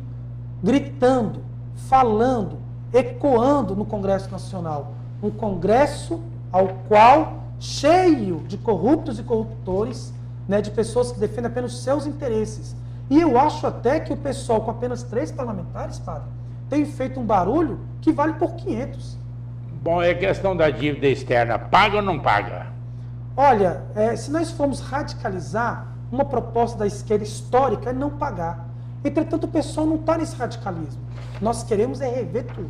gritando, falando, ecoando no Congresso Nacional. Um Congresso ao qual, cheio de corruptos e corruptores, né, de pessoas que defendem apenas os seus interesses. E eu acho até que o pessoal, com apenas 3 parlamentares, padre, tem feito um barulho que vale por 500. Bom, é questão da dívida externa. Paga ou não paga? Olha, se nós formos radicalizar, uma proposta da esquerda histórica é não pagar. Entretanto, o pessoal não está nesse radicalismo. Nós queremos rever tudo.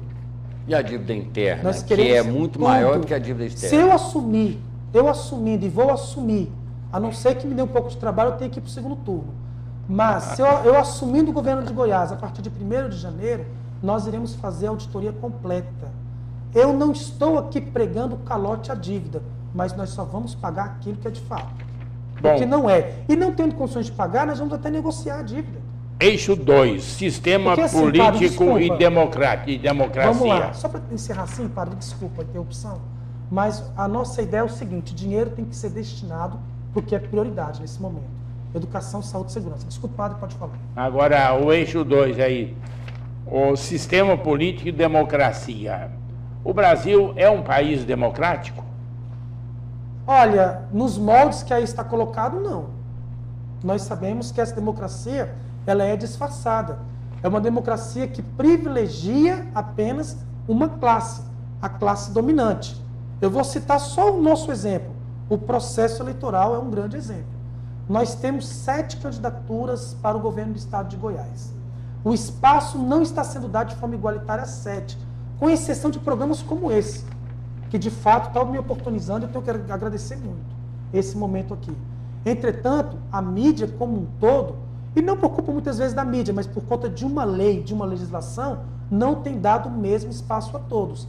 E a dívida interna, que é muito maior do que a dívida externa? Se eu assumindo e vou assumir, a não ser que me dê um pouco de trabalho, eu tenho que ir para o segundo turno. Mas, se eu assumindo o governo de Goiás, a partir de 1º de janeiro, nós iremos fazer a auditoria completa. Eu não estou aqui pregando calote à dívida, mas nós só vamos pagar aquilo que é de fato. Porque não é. E não tendo condições de pagar, nós vamos até negociar a dívida. Eixo 2, sistema político padre, e democracia. Vamos lá, só para encerrar assim, padre, desculpa a interrupção, mas a nossa ideia é o seguinte: dinheiro tem que ser destinado para o que é prioridade nesse momento. Educação, saúde e segurança. Desculpa, padre, pode falar. Agora, o eixo 2 aí, o sistema político e democracia. O Brasil é um país democrático? Olha, nos moldes que aí está colocado, não. Nós sabemos que essa democracia, ela é disfarçada. É uma democracia que privilegia apenas uma classe, a classe dominante. Eu vou citar só o nosso exemplo. O processo eleitoral é um grande exemplo. Nós temos 7 candidaturas para o governo do estado de Goiás. O espaço não está sendo dado de forma igualitária a 7, com exceção de programas como esse, que de fato estão me oportunizando e eu tenho que agradecer muito esse momento aqui. Entretanto, a mídia como um todo, e não por culpa muitas vezes da mídia, mas por conta de uma lei, de uma legislação, não tem dado o mesmo espaço a todos.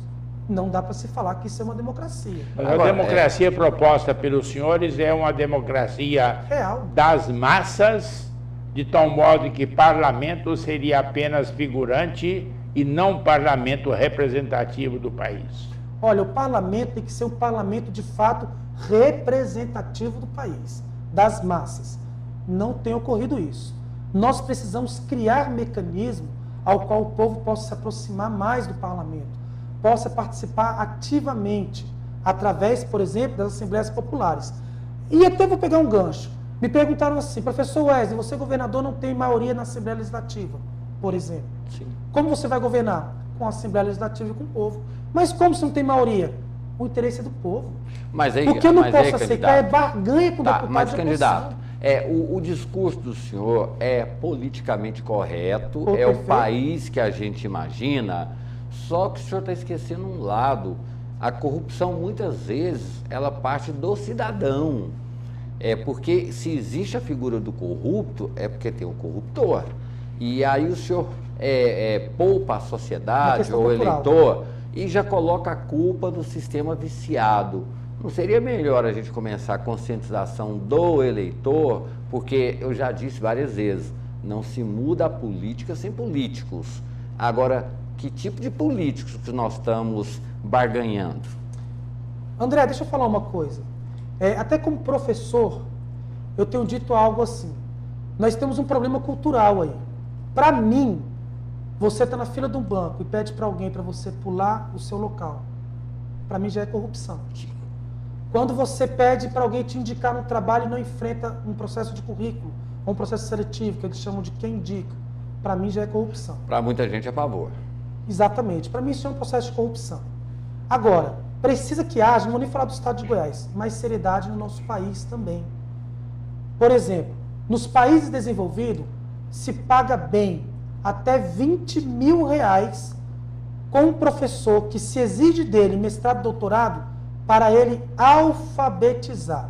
Não dá para se falar que isso é uma democracia. Mas a democracia proposta pelos senhores é uma democracia real, das massas, de tal modo que parlamento seria apenas figurante e não parlamento representativo do país. olha, o parlamento tem que ser um parlamento de fato representativo do país, das massas. Não tem ocorrido isso. Nós precisamos criar mecanismo ao qual o povo possa se aproximar mais do parlamento, possa participar ativamente, através, por exemplo, das assembleias populares. E até vou pegar um gancho. Me perguntaram assim, professor Wesley, você governador não tem maioria na Assembleia Legislativa, por exemplo. Sim. Como você vai governar? Com a Assembleia Legislativa e com o povo. Mas como você não tem maioria? O interesse é do povo. Mas aí, o que eu não posso aceitar é barganha com o deputado mas, de candidato, o discurso do senhor é politicamente correto, é perfeito. O país que a gente imagina, só que o senhor está esquecendo um lado. A corrupção, muitas vezes, ela parte do cidadão. Porque se existe a figura do corrupto, é porque tem um corruptor. E aí o senhor poupa a sociedade ou o eleitor e já coloca a culpa do sistema viciado. Não seria melhor a gente começar a conscientização do eleitor? Porque eu já disse várias vezes, não se muda a política sem políticos. Agora, que tipo de políticos que nós estamos barganhando? André, deixa eu falar uma coisa. Até como professor, eu tenho dito algo assim. Nós temos um problema cultural aí. Para mim, você está na fila de um banco e pede para alguém para você pular o seu local. Para mim já é corrupção. Quando você pede para alguém te indicar no trabalho e não enfrenta um processo de currículo, ou um processo seletivo, que eles chamam de quem indica, para mim já é corrupção. Para muita gente é favor. Exatamente. Para mim isso é um processo de corrupção. Agora, precisa que haja, não vou nem falar do estado de Goiás, mais seriedade no nosso país também. Por exemplo, nos países desenvolvidos, se paga bem até R$20 mil com um professor que se exige dele mestrado e doutorado para ele alfabetizar.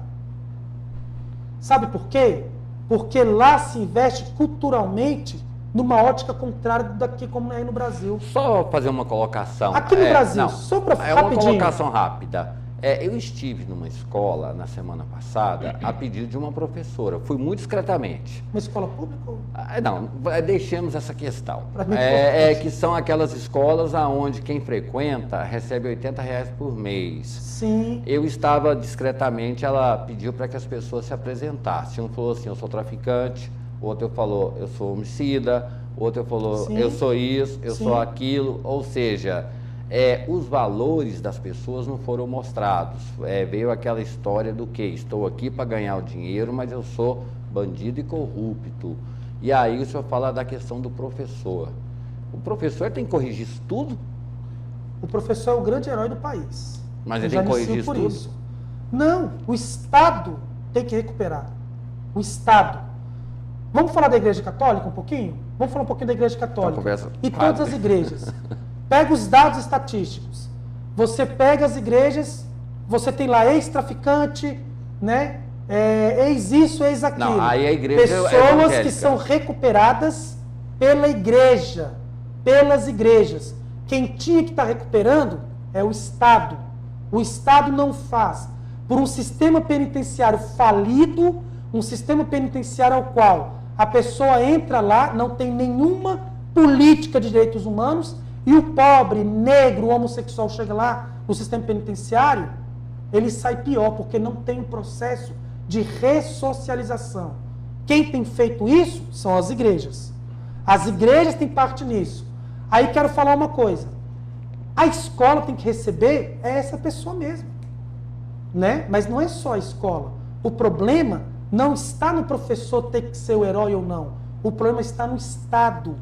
Sabe por quê? Porque lá se investe culturalmente numa ótica contrária daqui como é aí no Brasil. Só fazer uma colocação. Aqui no Brasil, só para rapidinho. Uma colocação rápida. Eu estive numa escola na semana passada a pedido de uma professora. Fui muito discretamente. Uma escola pública? Não, deixemos essa questão. Que são aquelas escolas onde quem frequenta recebe R$80 por mês. Sim. Eu estava discretamente, ela pediu para que as pessoas se apresentassem. Um falou assim, eu sou traficante. O outro falou, eu sou homicida. O outro falou, sim, eu sou isso, eu sou aquilo. Ou seja... os valores das pessoas não foram mostrados. Veio aquela história do que estou aqui para ganhar o dinheiro, mas eu sou bandido e corrupto. E aí o senhor fala da questão do professor. O professor tem que corrigir isso tudo? O professor é o grande herói do país. Mas ele tem que corrigir isso tudo? Isso. Não, o Estado tem que recuperar. O Estado. Vamos falar da Igreja Católica um pouquinho? Vamos falar um pouquinho da Igreja Católica. E todas as igrejas. Pega os dados estatísticos. Você pega as igrejas, você tem lá ex-traficante, né? Ex isso, ex aquilo. Não, aí a igreja pessoas que são recuperadas pela igreja, pelas igrejas. Quem tinha que estar recuperando é o Estado. O Estado não faz. Por um sistema penitenciário falido, um sistema penitenciário ao qual a pessoa entra lá, não tem nenhuma política de direitos humanos, e o pobre, negro, homossexual chega lá no sistema penitenciário, ele sai pior, porque não tem um processo de ressocialização. Quem tem feito isso são as igrejas. As igrejas têm parte nisso. Aí quero falar uma coisa. A escola tem que receber essa pessoa mesmo, né? Mas não é só a escola. O problema não está no professor ter que ser o herói ou não. O problema está no Estado.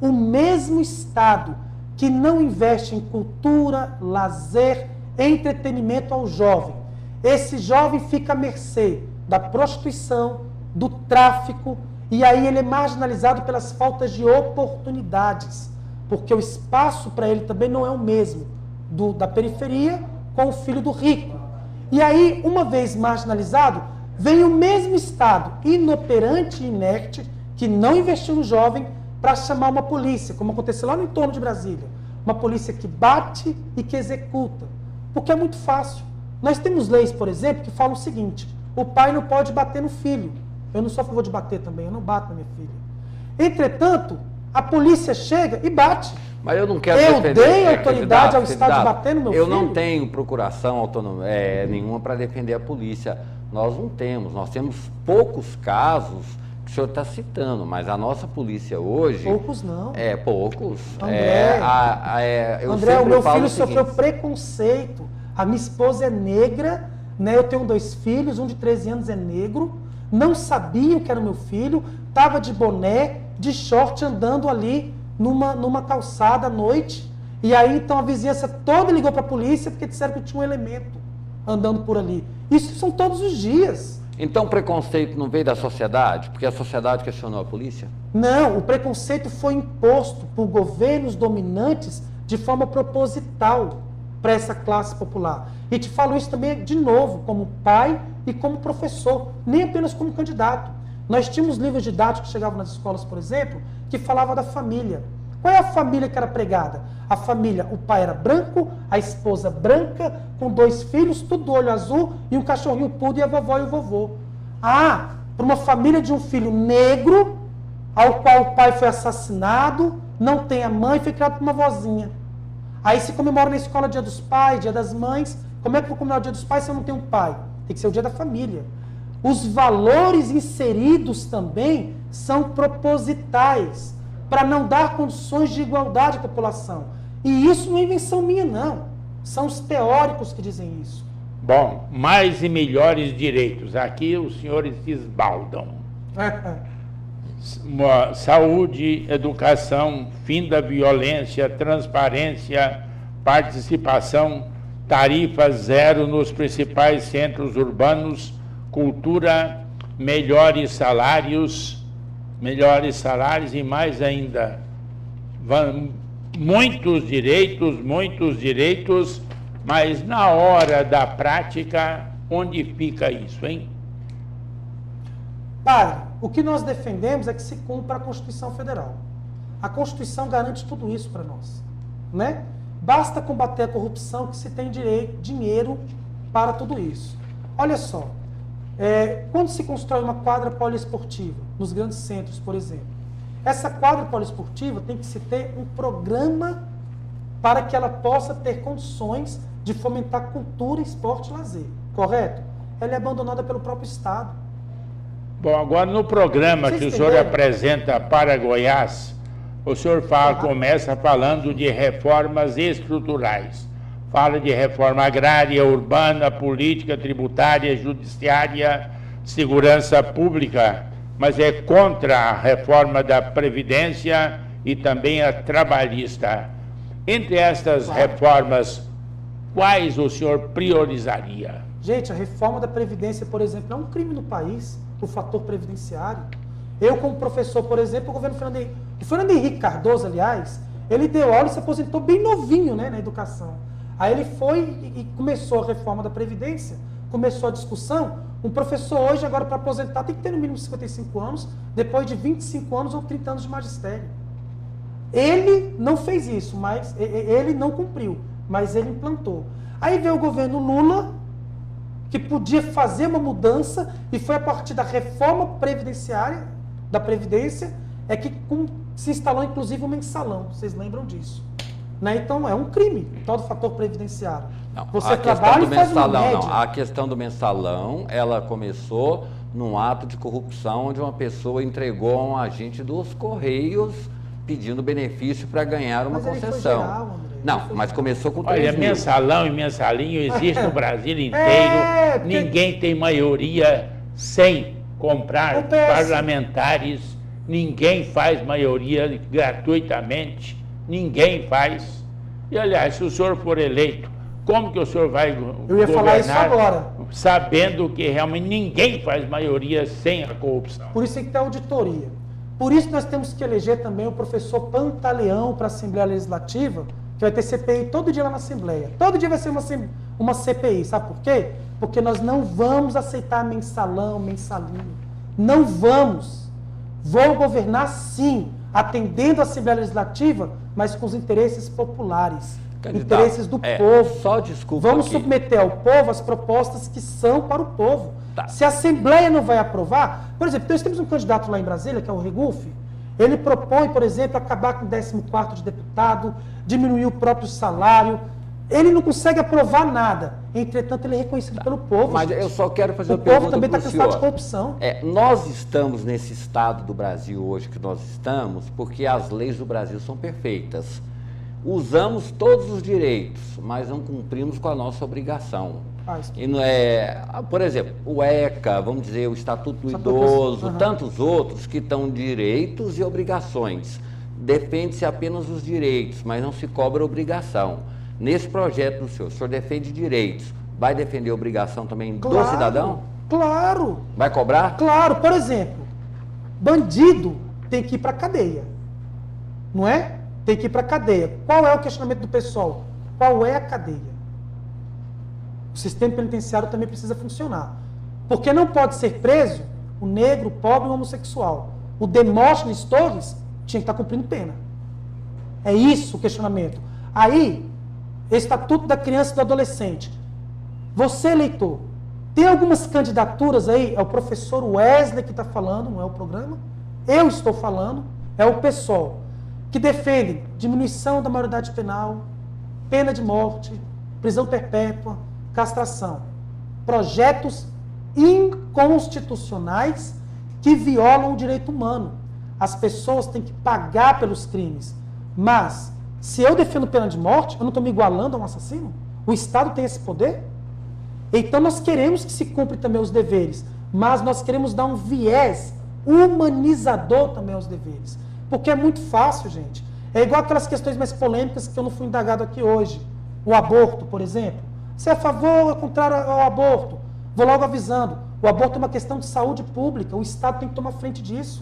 O mesmo Estado que não investe em cultura, lazer, entretenimento ao jovem. Esse jovem fica à mercê da prostituição, do tráfico, e aí ele é marginalizado pelas faltas de oportunidades, porque o espaço para ele também não é o mesmo da periferia com o filho do rico. E aí, uma vez marginalizado, vem o mesmo Estado, inoperante e inerte, que não investiu no jovem, para chamar uma polícia, como aconteceu lá no entorno de Brasília. Uma polícia que bate e que executa. Porque é muito fácil. Nós temos leis, por exemplo, que falam o seguinte: o pai não pode bater no filho. Eu não sou a favor de bater também, eu não bato na minha filha. Entretanto, a polícia chega e bate. Mas eu não quero defender... Eu dei autoridade ao Estado de bater no meu filho? Eu não tenho procuração nenhuma para defender a polícia. Nós não temos. Nós temos poucos casos que o senhor está citando, mas a nossa polícia hoje... Poucos não. Poucos. André, André, o meu filho sofreu preconceito. A minha esposa é negra, né? Eu tenho 2 filhos, um de 13 anos é negro, não sabia o que era meu filho, estava de boné, de short, andando ali numa calçada à noite. E aí, então, a vizinhança toda ligou para a polícia porque disseram que tinha um elemento andando por ali. Isso são todos os dias. Então o preconceito não veio da sociedade? Porque a sociedade questionou a polícia? Não, o preconceito foi imposto por governos dominantes de forma proposital para essa classe popular. E te falo isso também de novo, como pai e como professor, nem apenas como candidato. Nós tínhamos livros didáticos que chegavam nas escolas, por exemplo, que falavam da família. Qual é a família que era pregada? A família, o pai era branco, a esposa branca, com 2 filhos, tudo do olho azul, e um cachorrinho pudo, e a vovó e o vovô. Para uma família de um filho negro, ao qual o pai foi assassinado, não tem a mãe, foi criado por uma vozinha. Aí se comemora na escola Dia dos Pais, Dia das Mães. Como é que eu vou comemorar o Dia dos Pais se eu não tenho um pai? Tem que ser o Dia da Família. Os valores inseridos também são propositais, para não dar condições de igualdade à população. E isso não é invenção minha, não. São os teóricos que dizem isso. Bom, mais e melhores direitos. Aqui os senhores se esbaldam. Saúde, educação, fim da violência, transparência, participação, tarifa zero nos principais centros urbanos, cultura, melhores salários e mais ainda. Muitos direitos, mas na hora da prática, onde fica isso, hein? Padre, o que nós defendemos é que se cumpra a Constituição Federal. A Constituição garante tudo isso para nós, né? Basta combater a corrupção que se tem dinheiro para tudo isso. Olha só, quando se constrói uma quadra poliesportiva, nos grandes centros, por exemplo, essa quadra poliesportiva tem que se ter um programa para que ela possa ter condições de fomentar cultura, esporte e lazer, correto? Ela é abandonada pelo próprio Estado. Bom, agora no programa que o senhor apresenta para Goiás, o senhor começa falando de reformas estruturais. Fala de reforma agrária, urbana, política, tributária, judiciária, segurança pública, mas é contra a reforma da Previdência e também a trabalhista. Entre estas reformas, quais o senhor priorizaria? Gente, a reforma da Previdência, por exemplo, é um crime no país, o fator previdenciário. Eu, como professor, por exemplo, o Fernando Henrique Cardoso, aliás, ele deu aula e se aposentou bem novinho, né, na educação. Aí ele foi e começou a reforma da Previdência, começou a discussão. Um professor hoje, agora para aposentar, tem que ter no mínimo 55 anos, depois de 25 anos ou 30 anos de magistério. Ele não fez isso, mas ele não cumpriu, mas ele implantou. Aí veio o governo Lula, que podia fazer uma mudança, e foi a partir da reforma previdenciária, da Previdência, que se instalou inclusive o mensalão. Vocês lembram disso? Né? Então é um crime, o tal do fator previdenciário. Não, você trabalha e faz uma média. Não, a questão do mensalão, ela começou num ato de corrupção, onde uma pessoa entregou a um agente dos Correios pedindo benefício para ganhar uma concessão. Geral, André. Não, mas começou com 3 mil. Mensalão e mensalinho existe no Brasil inteiro. Ninguém tem maioria sem comprar parlamentares. Ninguém faz maioria gratuitamente. Ninguém faz. E, aliás, se o senhor for eleito, como que o senhor vai governar falar isso agora, sabendo que realmente ninguém faz maioria sem a corrupção? Por isso tem que ter auditoria. Por isso nós temos que eleger também o professor Pantaleão para a Assembleia Legislativa, que vai ter CPI todo dia lá na Assembleia. Todo dia vai ser uma CPI. Sabe por quê? Porque nós não vamos aceitar mensalão, mensalinho. Não vamos. Vou governar sim, atendendo a Assembleia Legislativa, mas com os interesses populares. Candidato, interesses do povo. Só desculpa Vamos submeter ao povo as propostas que são para o povo. Tá. Se a Assembleia não vai aprovar, por exemplo, nós temos um candidato lá em Brasília, que é o Regufe, Ele propõe, por exemplo, acabar com o 14º de deputado, diminuir o próprio salário. Ele não consegue aprovar nada. Entretanto, ele é reconhecido pelo povo. Mas gente. Eu só quero fazer uma pergunta. O povo também está cansado de corrupção. Nós estamos nesse estado do Brasil hoje que nós estamos porque as leis do Brasil são perfeitas. Usamos todos os direitos, mas não cumprimos com a nossa obrigação. E não por exemplo, o ECA, vamos dizer, o Estatuto do Idoso, tantos outros que estão direitos e obrigações. Defende-se apenas os direitos, mas não se cobra obrigação. Nesse projeto do senhor, o senhor defende direitos, vai defender obrigação também do cidadão? Claro! Vai cobrar? Claro, por exemplo, bandido tem que ir para a cadeia, não é? Tem que ir para a cadeia. Qual é o questionamento do pessoal? Qual é a cadeia? O sistema penitenciário também precisa funcionar. Porque não pode ser preso o negro, o pobre e o homossexual. O Demóstenes Torres tinha que estar cumprindo pena. É isso o questionamento. Aí, Estatuto da Criança e do Adolescente. Você, eleitor, tem algumas candidaturas aí, é o professor Wesley que está falando, não é o programa. Eu estou falando, é o PSOL, que defende diminuição da maioridade penal, pena de morte, prisão perpétua, castração. Projetos inconstitucionais que violam o direito humano. As pessoas têm que pagar pelos crimes. Mas, se eu defendo pena de morte, eu não estou me igualando a um assassino? O Estado tem esse poder? Então nós queremos que se cumpra também os deveres, mas nós queremos dar um viés humanizador também aos deveres. Porque é muito fácil, gente. É igual aquelas questões mais polêmicas que eu não fui indagado aqui hoje. O aborto, por exemplo. Se é a favor ou é contrário ao aborto? Vou logo avisando. O aborto é uma questão de saúde pública. O Estado tem que tomar frente disso.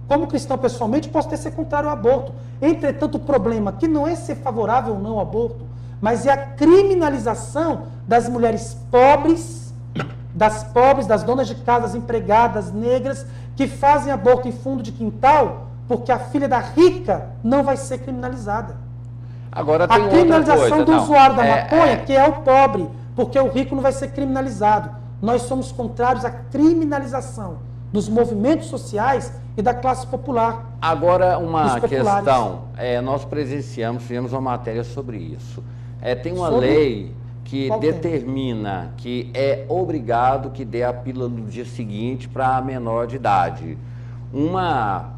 Como cristão, pessoalmente, posso ter ser contrário ao aborto. Entretanto, o problema aqui não é ser favorável ou não ao aborto, mas é a criminalização das mulheres pobres, das donas de casas, empregadas, negras, que fazem aborto em fundo de quintal, porque a filha da rica não vai ser criminalizada. Agora tem a criminalização do usuário da maconha, que é o pobre, porque o rico não vai ser criminalizado. Nós somos contrários à criminalização dos movimentos sociais e da classe popular. Agora, uma questão, nós presenciamos, fizemos uma matéria sobre isso. Tem uma lei que determina que é obrigado que dê a pílula no dia seguinte para a menor de idade. Uma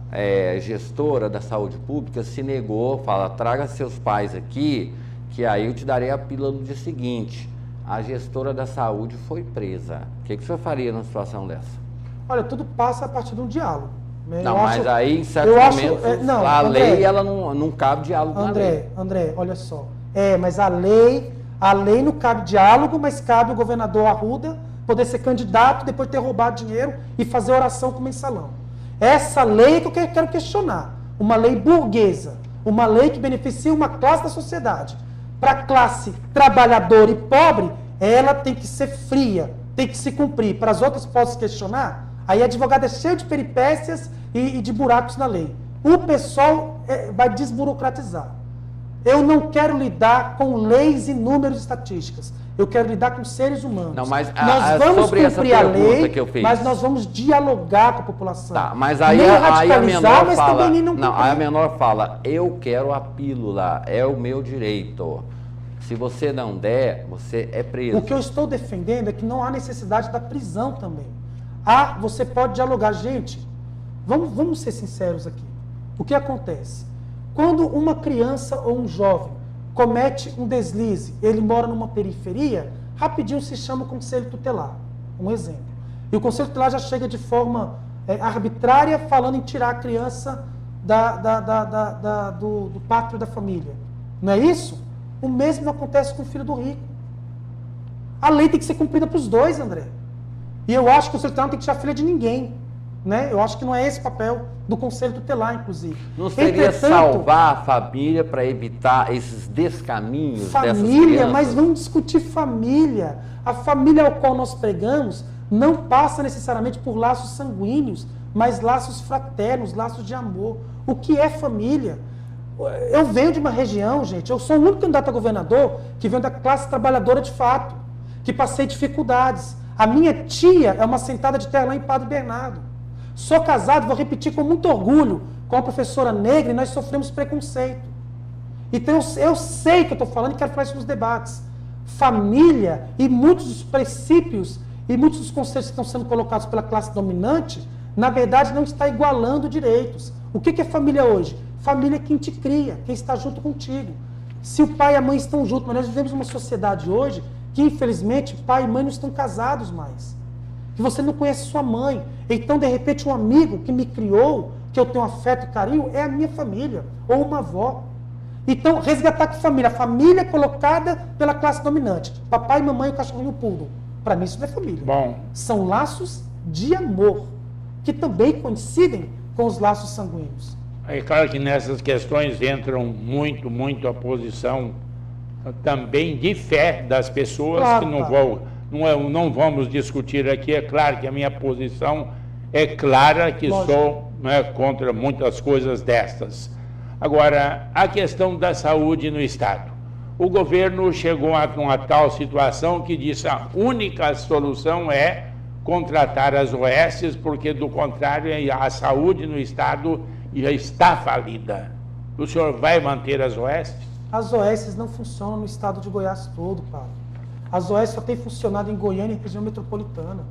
gestora da saúde pública se negou, fala, traga seus pais aqui, que aí eu te darei a pílula no dia seguinte. A gestora da saúde foi presa. O que o senhor faria numa situação dessa? Olha, tudo passa a partir de um diálogo. Não, mas aí, em certos momentos, a lei ela não cabe diálogo na lei. André, olha só. Mas a lei não cabe diálogo, mas cabe o governador Arruda poder ser candidato depois de ter roubado dinheiro e fazer oração com o mensalão. Essa lei que eu quero questionar. Uma lei burguesa. Uma lei que beneficia uma classe da sociedade. Para a classe trabalhadora e pobre, ela tem que ser fria, tem que se cumprir. Para as outras, posso questionar? Aí a advogada é cheio de peripécias e de buracos na lei. O pessoal vai desburocratizar. Eu não quero lidar com leis e números e estatísticas. Eu quero lidar com seres humanos. Não, mas nós vamos cumprir a lei, mas nós vamos dialogar com a população. Tá, mas aí a menor fala, aí a menor fala, eu quero a pílula, é o meu direito. Se você não der, você é preso. O que eu estou defendendo é que não há necessidade da prisão também. Você pode dialogar. Gente, vamos ser sinceros aqui. O que acontece? Quando uma criança ou um jovem comete um deslize, ele mora numa periferia, rapidinho se chama Conselho Tutelar. Um exemplo. E o Conselho Tutelar já chega de forma arbitrária falando em tirar a criança do pátrio da família. Não é isso? O mesmo acontece com o filho do rico. A lei tem que ser cumprida para os dois, André. E eu acho que o Conselho Tutelar não tem que tirar a filha de ninguém. Né? Eu acho que não é esse o papel do Conselho Tutelar, inclusive. Não seria salvar a família para evitar esses descaminhos dessas crianças? Família, mas vamos discutir família. A família ao qual nós pregamos não passa necessariamente por laços sanguíneos, mas laços fraternos, laços de amor. O que é família? Eu venho de uma região, gente, eu sou o único candidato a governador que venho da classe trabalhadora de fato, que passei dificuldades. A minha tia é uma sentada de terra lá em Padre Bernardo. Sou casado, vou repetir com muito orgulho, com a professora negra e nós sofremos preconceito. Então eu sei que eu estou falando e quero falar isso nos debates. Família e muitos dos princípios e muitos dos conceitos que estão sendo colocados pela classe dominante, na verdade não está igualando direitos. O que é família hoje? Família é quem te cria, quem está junto contigo. Se o pai e a mãe estão juntos, mas nós vivemos uma sociedade hoje que, infelizmente, pai e mãe não estão casados mais. Que você não conhece sua mãe. Então, de repente, um amigo que me criou, que eu tenho afeto e carinho, é a minha família, ou uma avó. Então, resgatar que família? A família é colocada pela classe dominante. Papai, mamãe, o cachorrinho e o poodle. Para mim, isso não é família. Bom. São laços de amor, que também coincidem com os laços sanguíneos. É claro que nessas questões entram muito a posição também de fé das pessoas, claro, que não vamos discutir aqui. É claro que a minha posição é clara, que sou contra muitas coisas destas. Agora, a questão da saúde no Estado. O governo chegou a uma tal situação que disse a única solução é contratar as OS, porque do contrário a saúde no Estado já está falida. O senhor vai manter as OS? As OS não funcionam no estado de Goiás todo, Paulo. As OS só têm funcionado em Goiânia e região metropolitana.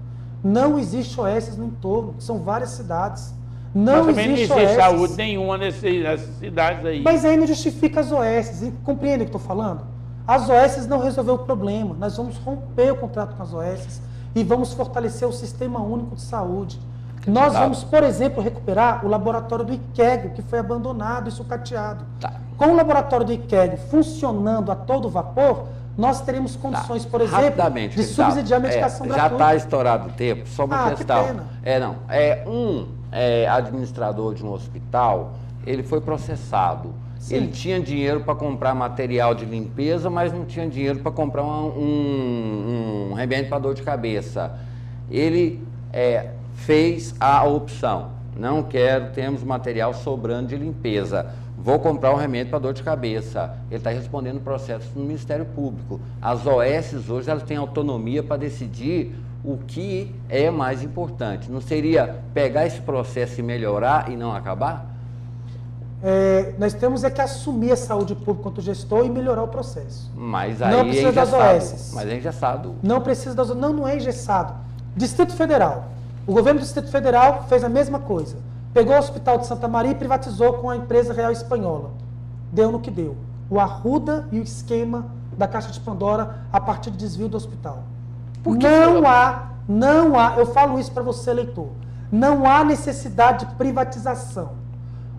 Não existe OS no entorno, são várias cidades. Mas também não existe saúde nenhuma nessas cidades aí. Mas aí não justifica as OS. Compreende o que estou falando? As OS não resolveu o problema. Nós vamos romper o contrato com as OS e vamos fortalecer o Sistema Único de Saúde. Nós vamos, por exemplo, recuperar o laboratório do IQEG, que foi abandonado e sucateado. Com o laboratório do IQEG funcionando a todo vapor, nós teremos condições, por exemplo, de subsidiar a medicação gratuita. Já está estourado o tempo, só uma questão. Que pena. Administrador de um hospital, ele foi processado. Sim. Ele tinha dinheiro para comprar material de limpeza, mas não tinha dinheiro para comprar um remédio para dor de cabeça. Ele fez a opção, não quero, temos material sobrando de limpeza, vou comprar um remédio para dor de cabeça. Ele está respondendo processos no Ministério Público. As OS hoje elas têm autonomia para decidir o que é mais importante. Não seria pegar esse processo e melhorar e não acabar? Nós temos que assumir a saúde pública quanto gestor e melhorar o processo. Mas aí não precisa das OS. Mas é engessado. Não precisa das OS. Não é engessado. Distrito Federal. O governo do Distrito Federal fez a mesma coisa. Pegou o Hospital de Santa Maria e privatizou com a empresa real espanhola. Deu no que deu. O arruda e o esquema da Caixa de Pandora a partir do desvio do hospital. Não há, eu falo isso para você, eleitor, não há necessidade de privatização.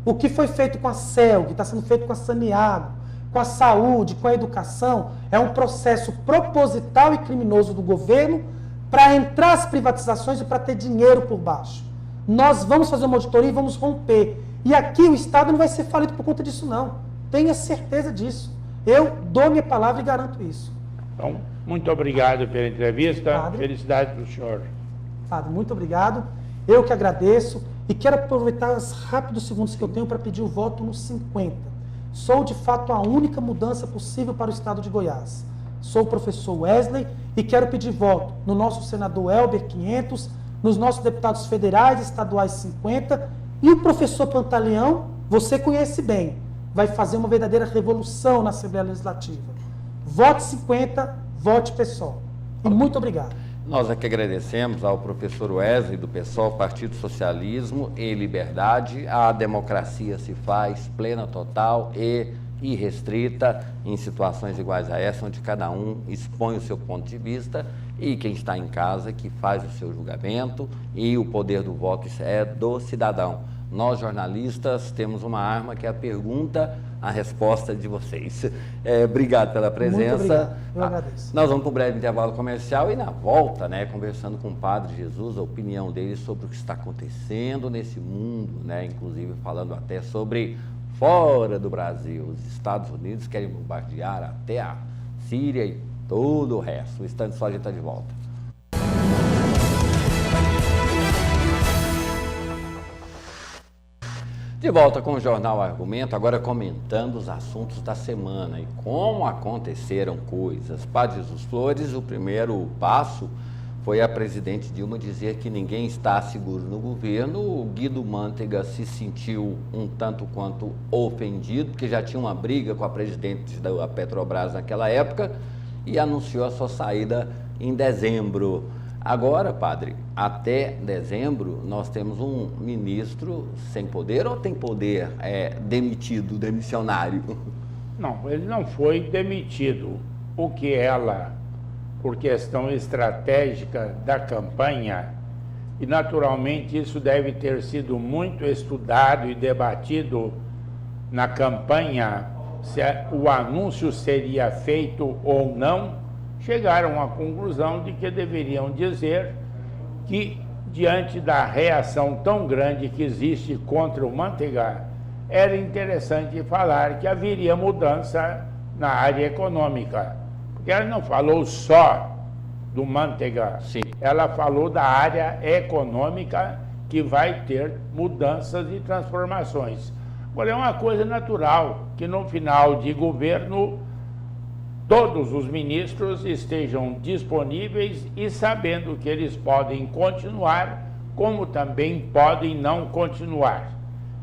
O que foi feito com a CELG, está sendo feito com a Saneago, com a saúde, com a educação, é um processo proposital e criminoso do governo para entrar as privatizações e para ter dinheiro por baixo. Nós vamos fazer uma auditoria e vamos romper. E aqui o Estado não vai ser falido por conta disso, não. Tenha certeza disso. Eu dou minha palavra e garanto isso. Então, muito obrigado pela entrevista. Padre, felicidade para o senhor. Padre, muito obrigado. Eu que agradeço e quero aproveitar os rápidos segundos que eu tenho para pedir o voto no 50. Sou, de fato, a única mudança possível para o Estado de Goiás. Sou o professor Wesley e quero pedir voto no nosso senador Elber 500, nos nossos deputados federais e estaduais 50 e o professor Pantaleão, você conhece bem, vai fazer uma verdadeira revolução na Assembleia Legislativa. Vote 50, vote PSOL. E muito obrigado. Nós aqui agradecemos ao professor Wesley do PSOL, Partido Socialismo e Liberdade. A democracia se faz plena, total e irrestrita em situações iguais a essa, onde cada um expõe o seu ponto de vista e quem está em casa que faz o seu julgamento e o poder do voto é do cidadão. Nós, jornalistas, temos uma arma que é a pergunta, a resposta de vocês. Obrigado pela presença. Muito obrigado. Eu agradeço. Nós vamos para um breve intervalo comercial e na volta, conversando com o Padre Jesus, a opinião dele sobre o que está acontecendo nesse mundo, inclusive falando até sobre fora do Brasil. Os Estados Unidos querem bombardear até a Síria e todo o resto. O instante só a gente está de volta. De volta com o Jornal Argumento, agora comentando os assuntos da semana e como aconteceram coisas. Padre Jesus Flores, o primeiro passo foi a presidente Dilma dizer que ninguém está seguro no governo. O Guido Mantega se sentiu um tanto quanto ofendido, porque já tinha uma briga com a presidente da Petrobras naquela época, e anunciou a sua saída em dezembro. Agora, padre, até dezembro, nós temos um ministro sem poder, ou tem poder demitido, demissionário? Não, ele não foi demitido. O que ela, por questão estratégica da campanha, e naturalmente isso deve ter sido muito estudado e debatido na campanha, se o anúncio seria feito ou não, chegaram à conclusão de que deveriam dizer que, diante da reação tão grande que existe contra o Mantega, era interessante falar que haveria mudança na área econômica. Porque ela não falou só do Mantega, sim, ela falou da área econômica, que vai ter mudanças e transformações. Agora, é uma coisa natural que no final de governo todos os ministros estejam disponíveis e sabendo que eles podem continuar, como também podem não continuar.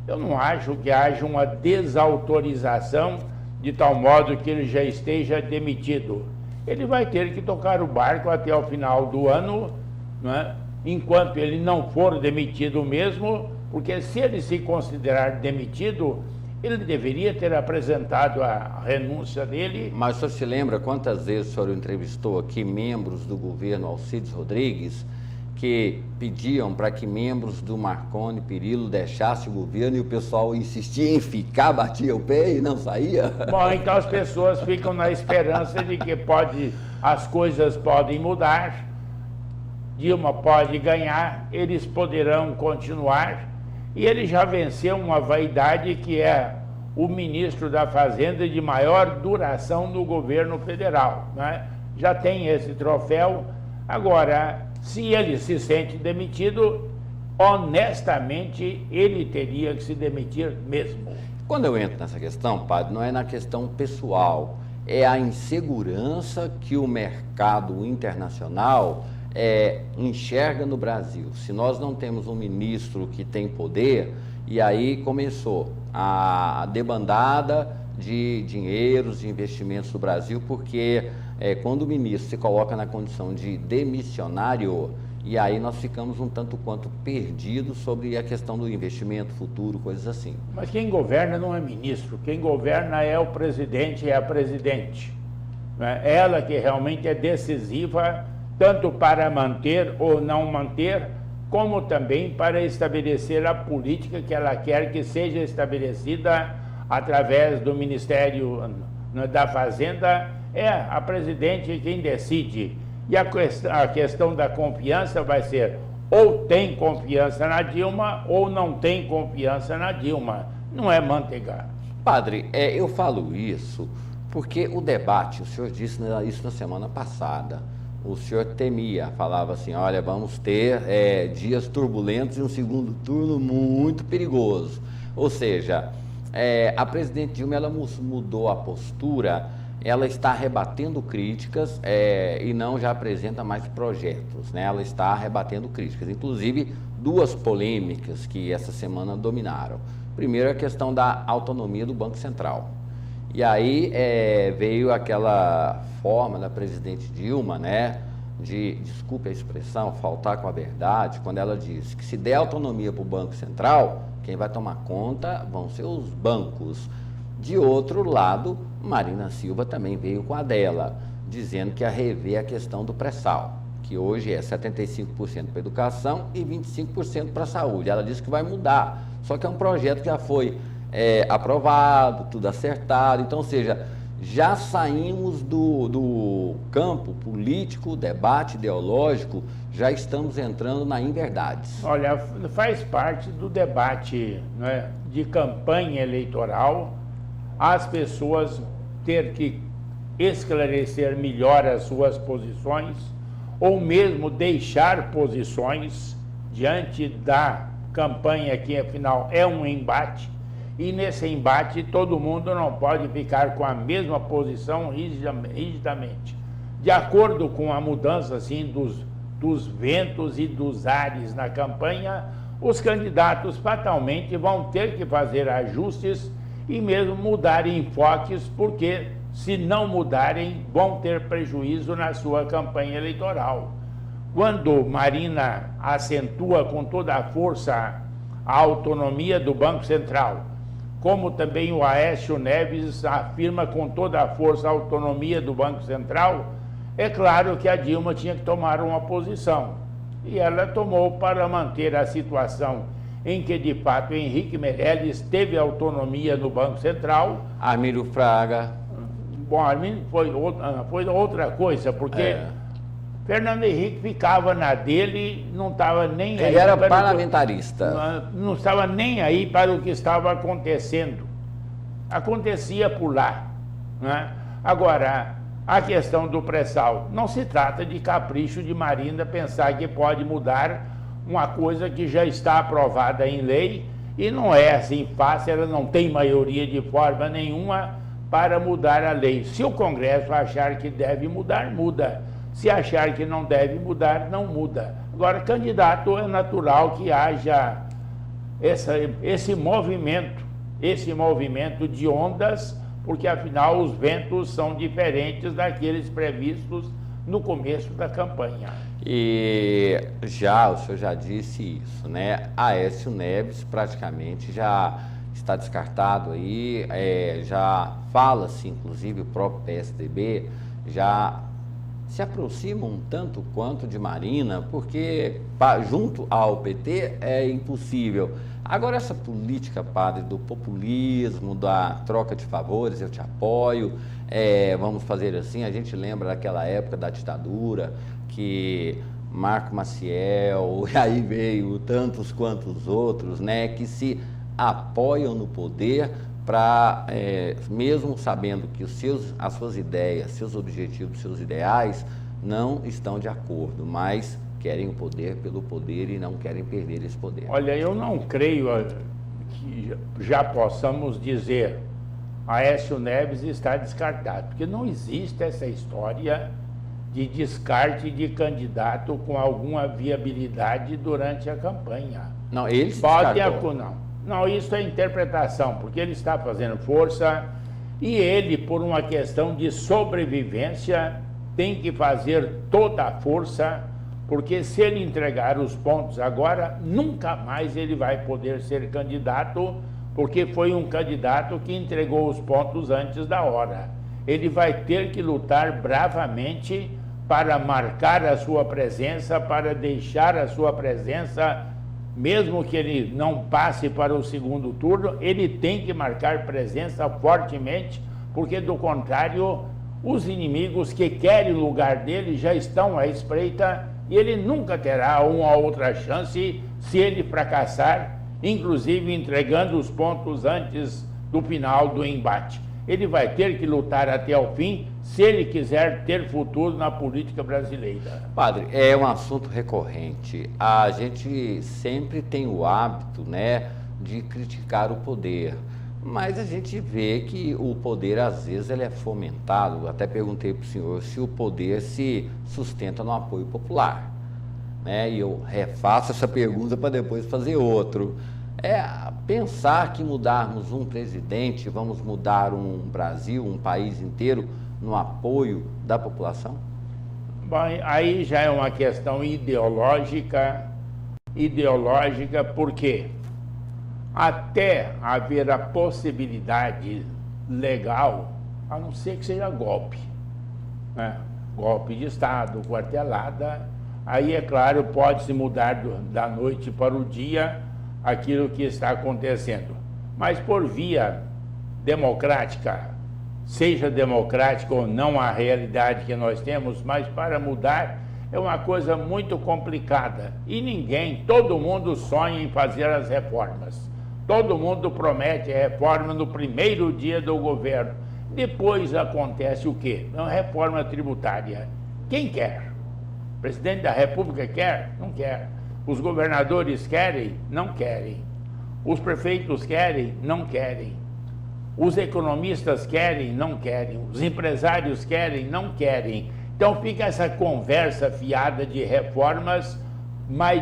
Eu não acho que haja uma desautorização de tal modo que ele já esteja demitido. Ele vai ter que tocar o barco até o final do ano, né? Enquanto ele não for demitido mesmo, porque se ele se considerar demitido, ele deveria ter apresentado a renúncia dele. Mas o senhor se lembra quantas vezes o senhor entrevistou aqui membros do governo Alcides Rodrigues que pediam para que membros do Marconi Perillo deixassem o governo e o pessoal insistia em ficar, batia o pé e não saía? Bom, então as pessoas ficam na esperança de que as coisas podem mudar, Dilma pode ganhar, eles poderão continuar. E ele já venceu uma vaidade que é o ministro da Fazenda de maior duração no governo federal, né? Já tem esse troféu. Agora, se ele se sente demitido, honestamente, ele teria que se demitir mesmo. Quando eu entro nessa questão, padre, não é na questão pessoal, é a insegurança que o mercado internacional enxerga no Brasil. Se nós não temos um ministro que tem poder, e aí começou a debandada de dinheiros, de investimentos do Brasil, porque quando o ministro se coloca na condição de demissionário, e aí nós ficamos um tanto quanto perdidos sobre a questão do investimento futuro, coisas assim. Mas quem governa não é ministro, quem governa é o presidente, é a presidente. É ela que realmente é decisiva, tanto para manter ou não manter, como também para estabelecer a política que ela quer que seja estabelecida através do Ministério da Fazenda. É a presidente quem decide. E a questão da confiança vai ser ou tem confiança na Dilma ou não tem confiança na Dilma. Não é Mantega. Padre, eu falo isso porque o debate, o senhor disse isso na semana passada, o senhor temia, falava assim, olha, vamos ter dias turbulentos e um segundo turno muito perigoso. Ou seja, a presidente Dilma, ela mudou a postura, ela está rebatendo críticas e não já apresenta mais projetos, né? Ela está rebatendo críticas, inclusive duas polêmicas que essa semana dominaram. Primeiro, a questão da autonomia do Banco Central. E aí veio aquela forma da presidente Dilma, né, de, desculpe a expressão, faltar com a verdade, quando ela disse que se der autonomia para o Banco Central, quem vai tomar conta vão ser os bancos. De outro lado, Marina Silva também veio com a dela, dizendo que ia rever a questão do pré-sal, que hoje é 75% para a educação e 25% para a saúde. Ela disse que vai mudar, só que é um projeto que já foi aprovado, tudo acertado, então, ou seja, já saímos do campo político, debate ideológico, já estamos entrando na inverdades. Olha, faz parte do debate, né, de campanha eleitoral, as pessoas ter que esclarecer melhor as suas posições, ou mesmo deixar posições diante da campanha que, afinal, é um embate. E nesse embate todo mundo não pode ficar com a mesma posição rigidamente. De acordo com a mudança assim, dos ventos e dos ares na campanha, os candidatos fatalmente vão ter que fazer ajustes e mesmo mudar enfoques, porque se não mudarem, vão ter prejuízo na sua campanha eleitoral. Quando Marina acentua com toda a força a autonomia do Banco Central, como também o Aécio Neves afirma com toda a força a autonomia do Banco Central, é claro que a Dilma tinha que tomar uma posição. E ela tomou para manter a situação em que, de fato, Henrique Meirelles teve autonomia no Banco Central. Armínio Fraga. Bom, Armínio foi outra coisa, porque Fernando Henrique ficava na dele, não estava nem aí. Ele era parlamentarista. Não estava nem aí para o que estava acontecendo. Acontecia por lá, né? Agora, a questão do pré-sal, não se trata de capricho de Marina pensar que pode mudar uma coisa que já está aprovada em lei, e não é assim fácil, ela não tem maioria de forma nenhuma para mudar a lei. Se o Congresso achar que deve mudar, muda. Se achar que não deve mudar, não muda. Agora, candidato, é natural que haja esse movimento de ondas, porque afinal os ventos são diferentes daqueles previstos no começo da campanha. E o senhor já disse isso, né? Aécio Neves praticamente já está descartado aí, já fala-se, inclusive o próprio PSDB já se aproxima um tanto quanto de Marina, porque junto ao PT é impossível. Agora, essa política, padre, do populismo, da troca de favores, eu te apoio, vamos fazer assim, a gente lembra daquela época da ditadura, que Marco Maciel, e aí veio tantos quantos outros, né, que se apoiam no poder para, mesmo sabendo que as suas ideias, seus objetivos, seus ideais não estão de acordo, mas querem o poder pelo poder e não querem perder esse poder. Olha, eu não creio que já possamos dizer Aécio Neves está descartado, porque não existe essa história de descarte de candidato com alguma viabilidade durante a campanha. Não, ele se descartou. Não, isso é interpretação, porque ele está fazendo força e ele, por uma questão de sobrevivência, tem que fazer toda a força, porque se ele entregar os pontos agora, nunca mais ele vai poder ser candidato, porque foi um candidato que entregou os pontos antes da hora. Ele vai ter que lutar bravamente para marcar a sua presença, para deixar a sua presença, mesmo que ele não passe para o segundo turno, ele tem que marcar presença fortemente, porque do contrário, os inimigos que querem o lugar dele já estão à espreita e ele nunca terá uma outra chance se ele fracassar, inclusive entregando os pontos antes do final do embate. Ele vai ter que lutar até o fim se ele quiser ter futuro na política brasileira. Padre, é um assunto recorrente. A gente sempre tem o hábito, né, de criticar o poder, mas a gente vê que o poder, às vezes, ele é fomentado. Até perguntei para o senhor se o poder se sustenta no apoio popular, né? E eu refaço essa pergunta para depois fazer outro. Pensar que mudarmos um presidente, vamos mudar um Brasil, um país inteiro, no apoio da população? Bom, aí já é uma questão ideológica, porque até haver a possibilidade legal, a não ser que seja golpe, né? Golpe de Estado, quartelada, aí é claro, pode-se mudar da noite para o dia aquilo que está acontecendo. Mas por via democrática, seja democrática ou não a realidade que nós temos, mas para mudar é uma coisa muito complicada. E todo mundo sonha em fazer as reformas. Todo mundo promete reforma no primeiro dia do governo. Depois acontece o quê? Uma reforma tributária. Quem quer? O presidente da República quer? Não quer. Os governadores querem? Não querem. Os prefeitos querem? Não querem. Os economistas querem? Não querem. Os empresários querem? Não querem. Então fica essa conversa fiada de reformas, mas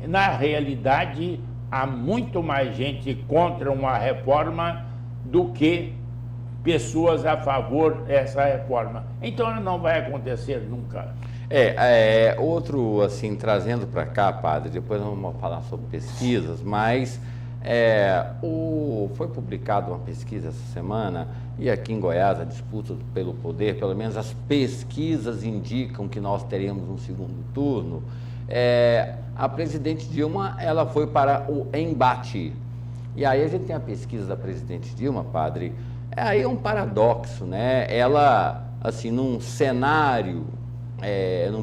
na realidade há muito mais gente contra uma reforma do que pessoas a favor dessa reforma. Então ela não vai acontecer nunca. Outro, assim, trazendo para cá, padre, depois vamos falar sobre pesquisas, mas foi publicada uma pesquisa essa semana, e aqui em Goiás a disputa pelo poder, pelo menos as pesquisas indicam que nós teremos um segundo turno. A presidente Dilma, ela foi para o embate. E aí a gente tem a pesquisa da presidente Dilma, padre, aí é um paradoxo, né? Ela, assim, num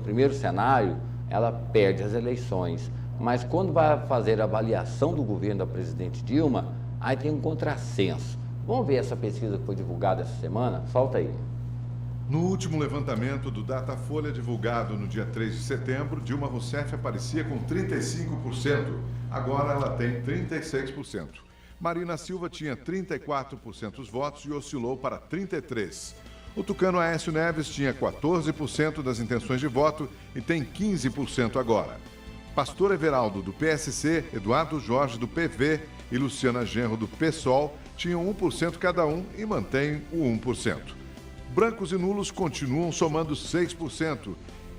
primeiro cenário, ela perde as eleições. Mas quando vai fazer a avaliação do governo da presidente Dilma, aí tem um contrassenso. Vamos ver essa pesquisa que foi divulgada essa semana? Solta aí. No último levantamento do Datafolha, divulgado no dia 3 de setembro, Dilma Rousseff aparecia com 35%. Agora ela tem 36%. Marina Silva tinha 34% dos votos e oscilou para 33%. O tucano Aécio Neves tinha 14% das intenções de voto e tem 15% agora. Pastor Everaldo, do PSC, Eduardo Jorge, do PV e Luciana Genro, do PSOL, tinham 1% cada um e mantêm o 1%. Brancos e nulos continuam somando 6%.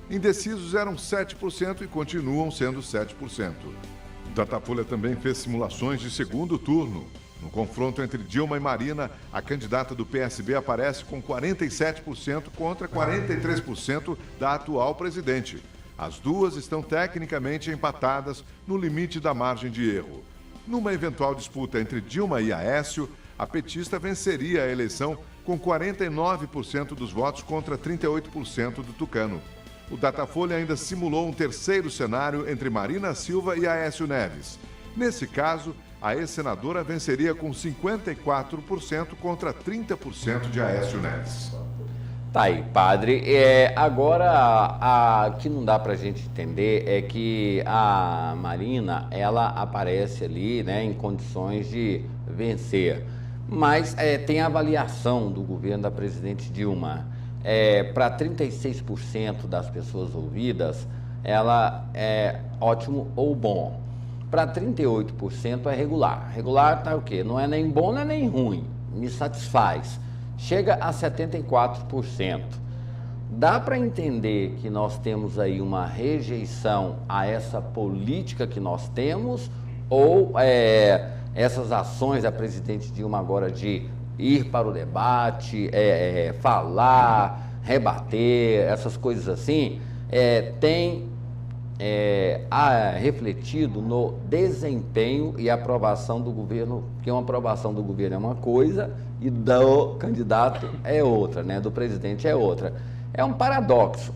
Indecisos eram 7% e continuam sendo 7%. O Datafolha também fez simulações de segundo turno. No confronto entre Dilma e Marina, a candidata do PSB aparece com 47% contra 43% da atual presidente. As duas estão tecnicamente empatadas no limite da margem de erro. Numa eventual disputa entre Dilma e Aécio, a petista venceria a eleição com 49% dos votos contra 38% do tucano. O Datafolha ainda simulou um terceiro cenário entre Marina Silva e Aécio Neves. Nesse caso, a ex-senadora venceria com 54% contra 30% de Aécio Neves. Tá aí, padre. Agora, o que não dá para a gente entender é que a Marina, ela aparece ali, né, em condições de vencer. Mas tem a avaliação do governo da presidente Dilma. Para 36% das pessoas ouvidas, ela é ótimo ou bom. Para 38% é regular. Regular tá o quê? Não é nem bom, não é nem ruim. Me satisfaz. Chega a 74%. Dá para entender que nós temos aí uma rejeição a essa política que nós temos, ou essas ações da presidente Dilma agora de ir para o debate, falar, rebater, essas coisas assim, tem refletido no desempenho e aprovação do governo, porque uma aprovação do governo é uma coisa e do candidato é outra, né? Do presidente é outra. É um paradoxo.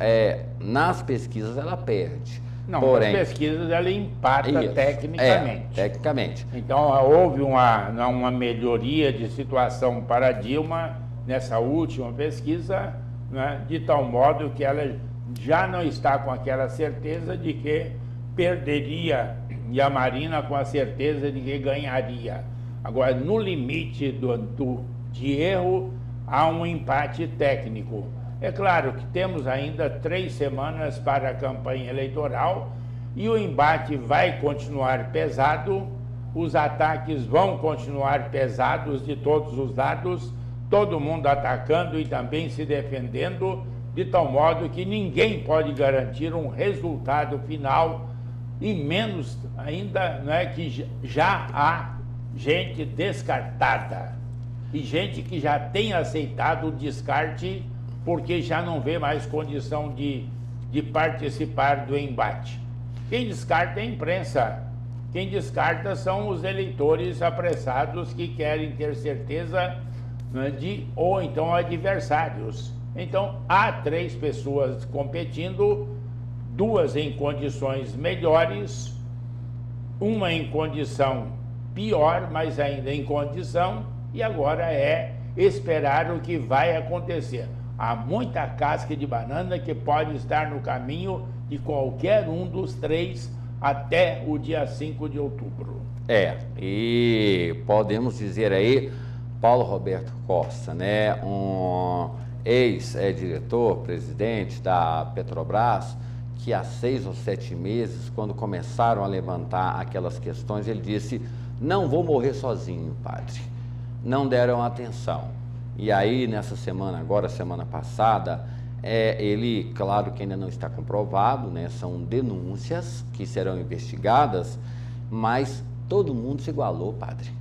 Nas pesquisas ela perde. Não, porém, nas pesquisas ela empata tecnicamente. Tecnicamente. Então houve uma melhoria de situação para Dilma nessa última pesquisa, né, de tal modo que ela já não está com aquela certeza de que perderia e a Marina com a certeza de que ganharia. Agora, no limite de erro, há um empate técnico. É claro que temos ainda 3 semanas para a campanha eleitoral e o embate vai continuar pesado, os ataques vão continuar pesados de todos os lados, todo mundo atacando e também se defendendo, de tal modo que ninguém pode garantir um resultado final, e menos ainda, não é, que já há gente descartada e gente que já tem aceitado o descarte porque já não vê mais condição de participar do embate. Quem descarta é a imprensa, quem descarta são os eleitores apressados que querem ter certeza, né, ou então adversários. Então, há 3 pessoas competindo, 2 em condições melhores, uma em condição pior, mas ainda em condição, e agora é esperar o que vai acontecer. Há muita casca de banana que pode estar no caminho de qualquer um dos 3 até o dia 5 de outubro. E podemos dizer aí, Paulo Roberto Costa, né, ex-diretor, presidente da Petrobras, que há 6 ou 7 meses, quando começaram a levantar aquelas questões, ele disse: não vou morrer sozinho, padre. Não deram atenção. E aí, nessa semana agora, semana passada, ele, claro que ainda não está comprovado, né? São denúncias que serão investigadas, mas todo mundo se igualou, padre.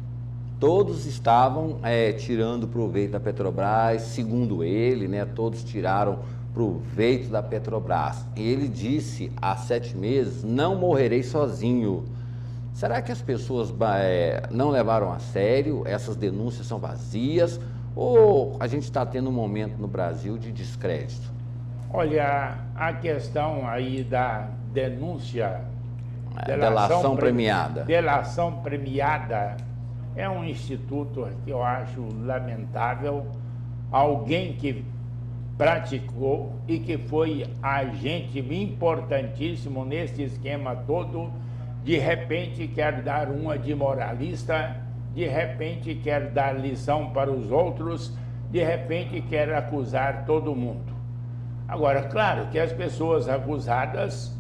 Todos estavam tirando proveito da Petrobras, segundo ele, né? Todos tiraram proveito da Petrobras. E ele disse há 7 meses: não morrerei sozinho. Será que as pessoas não levaram a sério? Essas denúncias são vazias? Ou a gente está tendo um momento no Brasil de descrédito? Olha, a questão aí da denúncia, delação premiada. Delação premiada é um instituto que eu acho lamentável. Alguém que praticou e que foi agente importantíssimo nesse esquema todo, de repente quer dar uma de moralista, de repente quer dar lição para os outros, de repente quer acusar todo mundo. Agora, claro que as pessoas acusadas,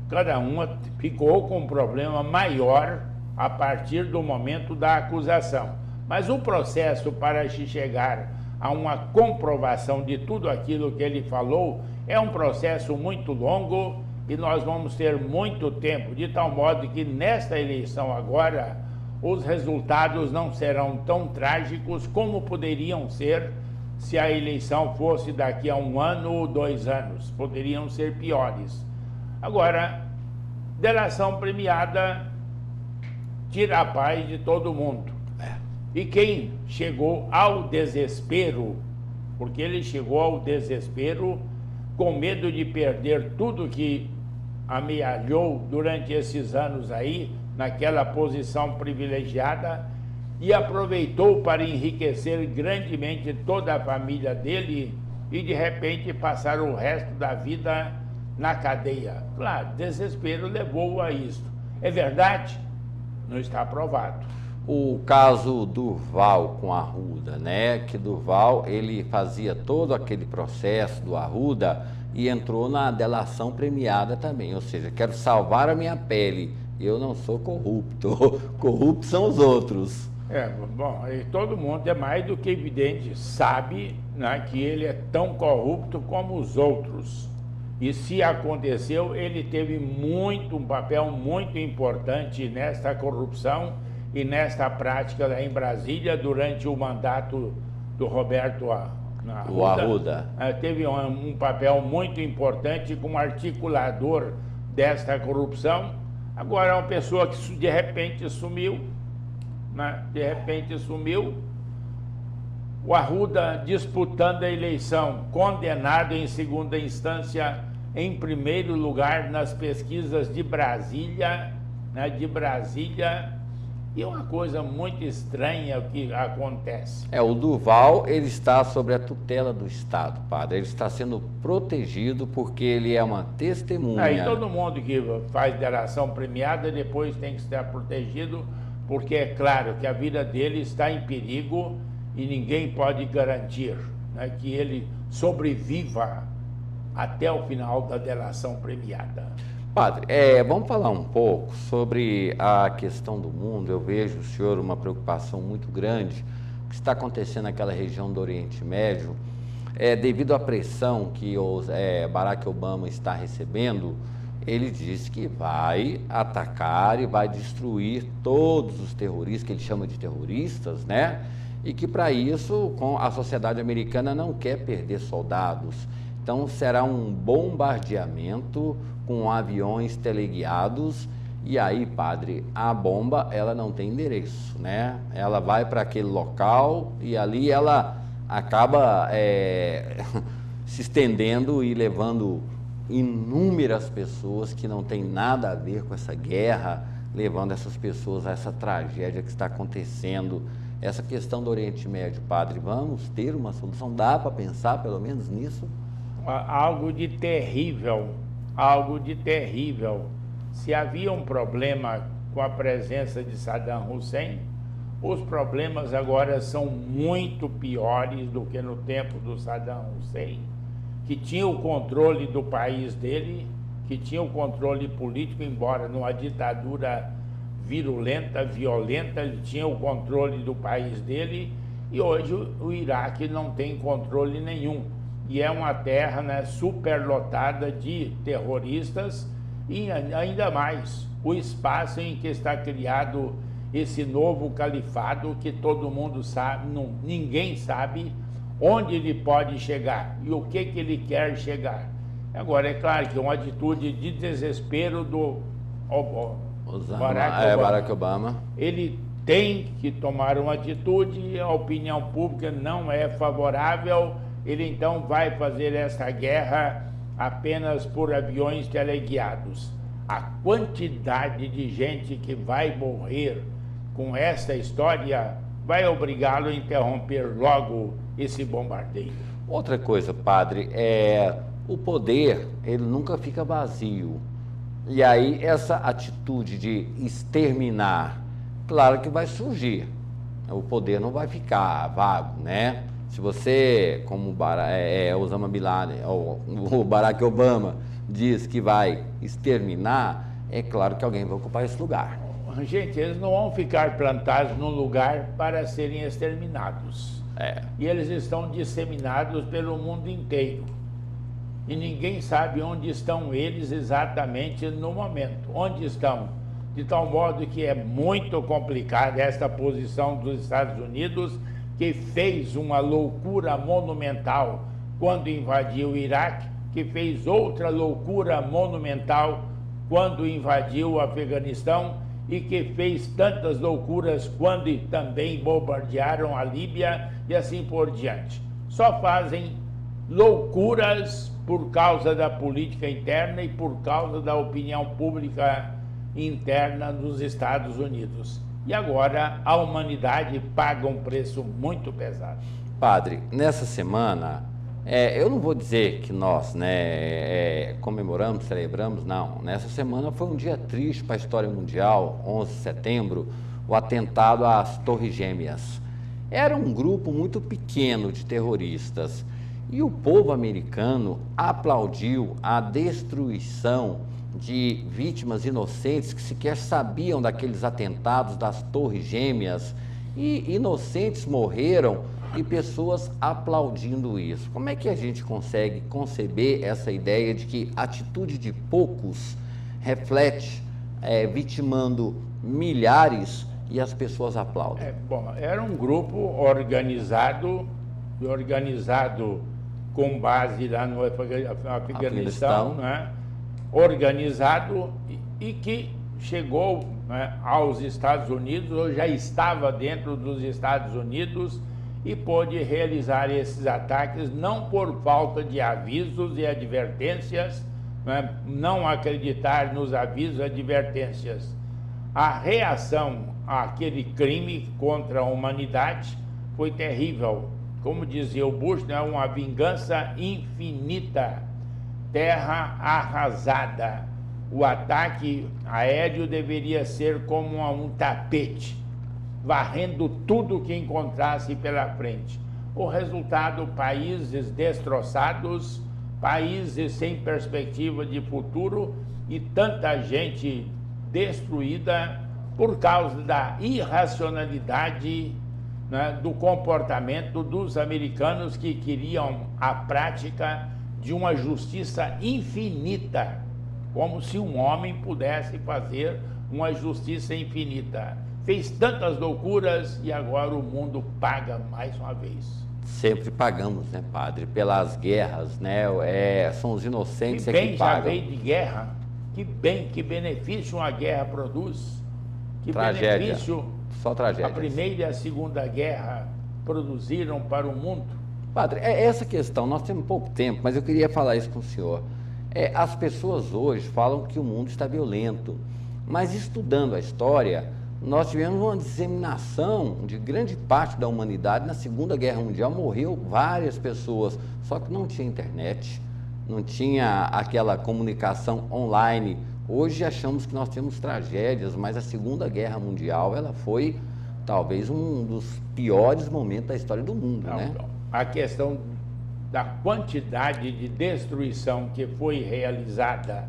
cada uma ficou com um problema maior a partir do momento da acusação. Mas o processo para se chegar a uma comprovação de tudo aquilo que ele falou é um processo muito longo e nós vamos ter muito tempo, de tal modo que nesta eleição agora os resultados não serão tão trágicos como poderiam ser se a eleição fosse daqui a 1 ano ou 2 anos. Poderiam ser piores. Agora, delação premiada tira a paz de todo mundo. E quem chegou ao desespero, porque ele chegou ao desespero com medo de perder tudo que amealhou durante esses anos aí, naquela posição privilegiada, e aproveitou para enriquecer grandemente toda a família dele e de repente passar o resto da vida na cadeia. Claro, desespero levou a isso. É verdade? Não está provado. O caso Durval com Arruda, né? Que Durval, ele fazia todo aquele processo do Arruda e entrou na delação premiada também. Ou seja, quero salvar a minha pele. Eu não sou corrupto. Corruptos são os outros. Bom, e todo mundo é mais do que evidente, sabe, né, que ele é tão corrupto como os outros. E se aconteceu, ele teve um papel muito importante nesta corrupção e nesta prática lá em Brasília durante o mandato do Roberto Arruda. Teve um papel muito importante como articulador desta corrupção. Agora é uma pessoa que de repente sumiu, né? De repente sumiu. O Arruda disputando a eleição, condenado em segunda instância, em primeiro lugar nas pesquisas de Brasília, né? E é uma coisa muito estranha o que acontece. O Durval, ele está sob a tutela do Estado, padre. Ele está sendo protegido porque ele é uma testemunha. E todo mundo que faz delação premiada depois tem que estar protegido, porque é claro que a vida dele está em perigo e ninguém pode garantir, né, que ele sobreviva até o final da delação premiada. Padre, vamos falar um pouco sobre a questão do mundo. Eu vejo, senhor, uma preocupação muito grande que está acontecendo naquela região do Oriente Médio, devido à pressão que Barack Obama está recebendo. Ele disse que vai atacar e vai destruir todos os terroristas, que ele chama de terroristas, né? E que para isso a sociedade americana não quer perder soldados. Então será um bombardeamento com aviões teleguiados. E aí, padre, a bomba, ela não tem endereço, né? Ela vai para aquele local e ali ela acaba se estendendo e levando inúmeras pessoas que não tem nada a ver com essa guerra, levando essas pessoas a essa tragédia que está acontecendo. Essa questão do Oriente Médio, padre, vamos ter uma solução? Dá para pensar pelo menos nisso? Algo de terrível, algo de terrível. Se havia um problema com a presença de Saddam Hussein, os problemas agora são muito piores do que no tempo do Saddam Hussein, que tinha o controle do país dele, que tinha o controle político, embora numa ditadura virulenta, violenta, ele tinha o controle do país dele, e hoje o Iraque não tem controle nenhum. E é uma terra, né, superlotada de terroristas, e ainda mais o espaço em que está criado esse novo califado, que todo mundo sabe, ninguém sabe onde ele pode chegar e o que ele quer chegar. Agora, é claro que uma atitude de desespero do Barack Obama. Ele tem que tomar uma atitude, a opinião pública não é favorável, ele então vai fazer essa guerra apenas por aviões teleguiados. A quantidade de gente que vai morrer com essa história vai obrigá-lo a interromper logo esse bombardeio. Outra coisa, padre, o poder, ele nunca fica vazio. E aí essa atitude de exterminar, claro que vai surgir. O poder não vai ficar vago, né? Se você, como Osama Bin Laden, o Barack Obama diz que vai exterminar, é claro que alguém vai ocupar esse lugar. Gente, eles não vão ficar plantados num lugar para serem exterminados. E eles estão disseminados pelo mundo inteiro. E ninguém sabe onde estão eles exatamente no momento. Onde estão? De tal modo que é muito complicada esta posição dos Estados Unidos, que fez uma loucura monumental quando invadiu o Iraque, que fez outra loucura monumental quando invadiu o Afeganistão e que fez tantas loucuras quando também bombardearam a Líbia e assim por diante. Só fazem loucuras por causa da política interna e por causa da opinião pública interna dos Estados Unidos. E agora a humanidade paga um preço muito pesado. Padre, nessa semana, eu não vou dizer que nós comemoramos, celebramos, não. Nessa semana foi um dia triste para a história mundial, 11 de setembro, o atentado às Torres Gêmeas. Era um grupo muito pequeno de terroristas e o povo americano aplaudiu a destruição de vítimas inocentes que sequer sabiam daqueles atentados das Torres Gêmeas, e inocentes morreram e pessoas aplaudindo isso. Como é que a gente consegue conceber essa ideia de que a atitude de poucos reflete vitimando milhares e as pessoas aplaudem? Era um grupo organizado com base lá no Afeganistão, né? Organizado e que chegou, né, aos Estados Unidos, ou já estava dentro dos Estados Unidos, e pôde realizar esses ataques não por falta de avisos e advertências, né, não acreditar nos avisos e advertências. A reação àquele crime contra a humanidade foi terrível. Como dizia o Bush, né, uma vingança infinita. Terra arrasada. O ataque aéreo deveria ser como um tapete, varrendo tudo que encontrasse pela frente. O resultado, países destroçados, países sem perspectiva de futuro e tanta gente destruída por causa da irracionalidade, né, do comportamento dos americanos, que queriam a prática de uma justiça infinita, como se um homem pudesse fazer uma justiça infinita. Fez tantas loucuras e agora o mundo paga mais uma vez. Sempre pagamos, né, padre? Pelas guerras, né? São os inocentes que bem que pagam. Já veio de guerra. Que bem, que benefício uma guerra produz. Que tragédia. Benefício só tragédia. A Primeira e a Segunda Guerra produziram para o mundo. Padre, essa questão, nós temos pouco tempo, mas eu queria falar isso com o senhor. As pessoas hoje falam que o mundo está violento, mas estudando a história, nós tivemos uma disseminação de grande parte da humanidade. Na Segunda Guerra Mundial morreu várias pessoas, só que não tinha internet, não tinha aquela comunicação online. Hoje achamos que nós temos tragédias, mas a Segunda Guerra Mundial ela foi talvez um dos piores momentos da história do mundo, né? A questão da quantidade de destruição que foi realizada,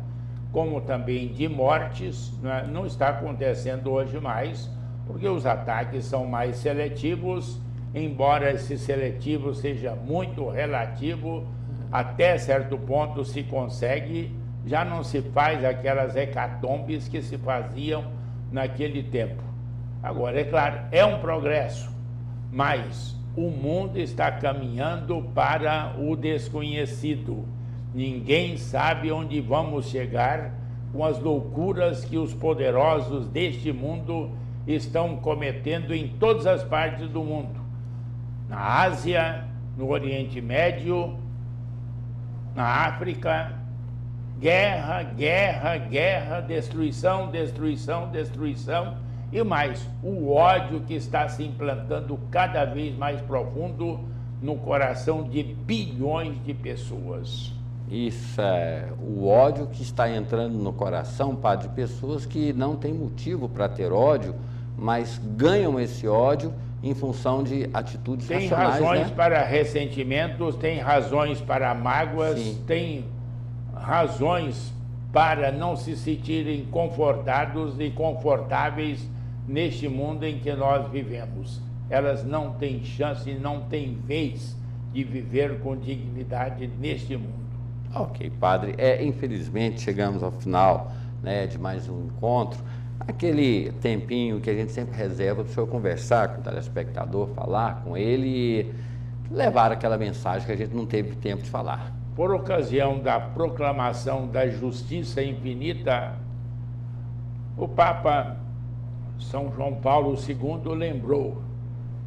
como também de mortes, né, não está acontecendo hoje mais, porque os ataques são mais seletivos, embora esse seletivo seja muito relativo, até certo ponto se consegue, já não se faz aquelas hecatombes que se faziam naquele tempo. Agora, é claro, é um progresso, mas o mundo está caminhando para o desconhecido. Ninguém sabe onde vamos chegar com as loucuras que os poderosos deste mundo estão cometendo em todas as partes do mundo. Na Ásia, no Oriente Médio, na África, guerra, guerra, guerra, destruição, destruição, destruição e mais, o ódio que está se implantando cada vez mais profundo no coração de bilhões de pessoas. Isso é o ódio que está entrando no coração, padre, de pessoas que não têm motivo para ter ódio, mas ganham esse ódio em função de atitudes racionais. Tem razões, né, para ressentimentos, tem razões para mágoas, sim, tem razões para não se sentirem confortados e confortáveis neste mundo em que nós vivemos. Elas não têm chance, não têm vez de viver com dignidade neste mundo. Ok, padre. Infelizmente chegamos ao final, né, de mais um encontro. Aquele tempinho que a gente sempre reserva para o senhor conversar com o telespectador, falar com ele e levar aquela mensagem que a gente não teve tempo de falar. Por ocasião da proclamação da justiça infinita, o Papa São João Paulo II lembrou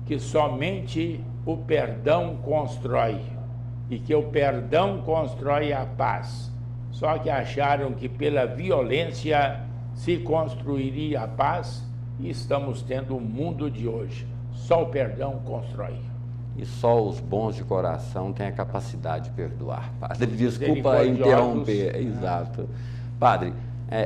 que somente o perdão constrói e que o perdão constrói a paz. Só que acharam que pela violência se construiria a paz e estamos tendo o mundo de hoje. Só o perdão constrói. E só os bons de coração têm a capacidade de perdoar. Padre, desculpa interromper. Exato. Padre,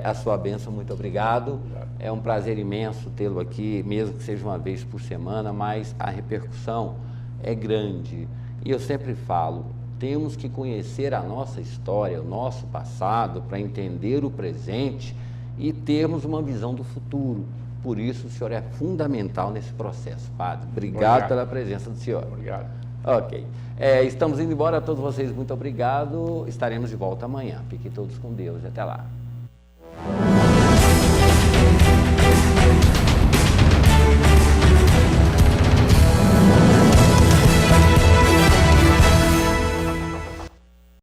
a sua bênção, muito obrigado. É um prazer imenso tê-lo aqui, mesmo que seja uma vez por semana, mas a repercussão é grande. E eu sempre falo, temos que conhecer a nossa história, o nosso passado, para entender o presente e termos uma visão do futuro. Por isso, o senhor é fundamental nesse processo, padre. Obrigado pela presença do senhor. Obrigado. Ok. Estamos indo embora, a todos vocês, muito obrigado. Estaremos de volta amanhã. Fiquem todos com Deus e até lá.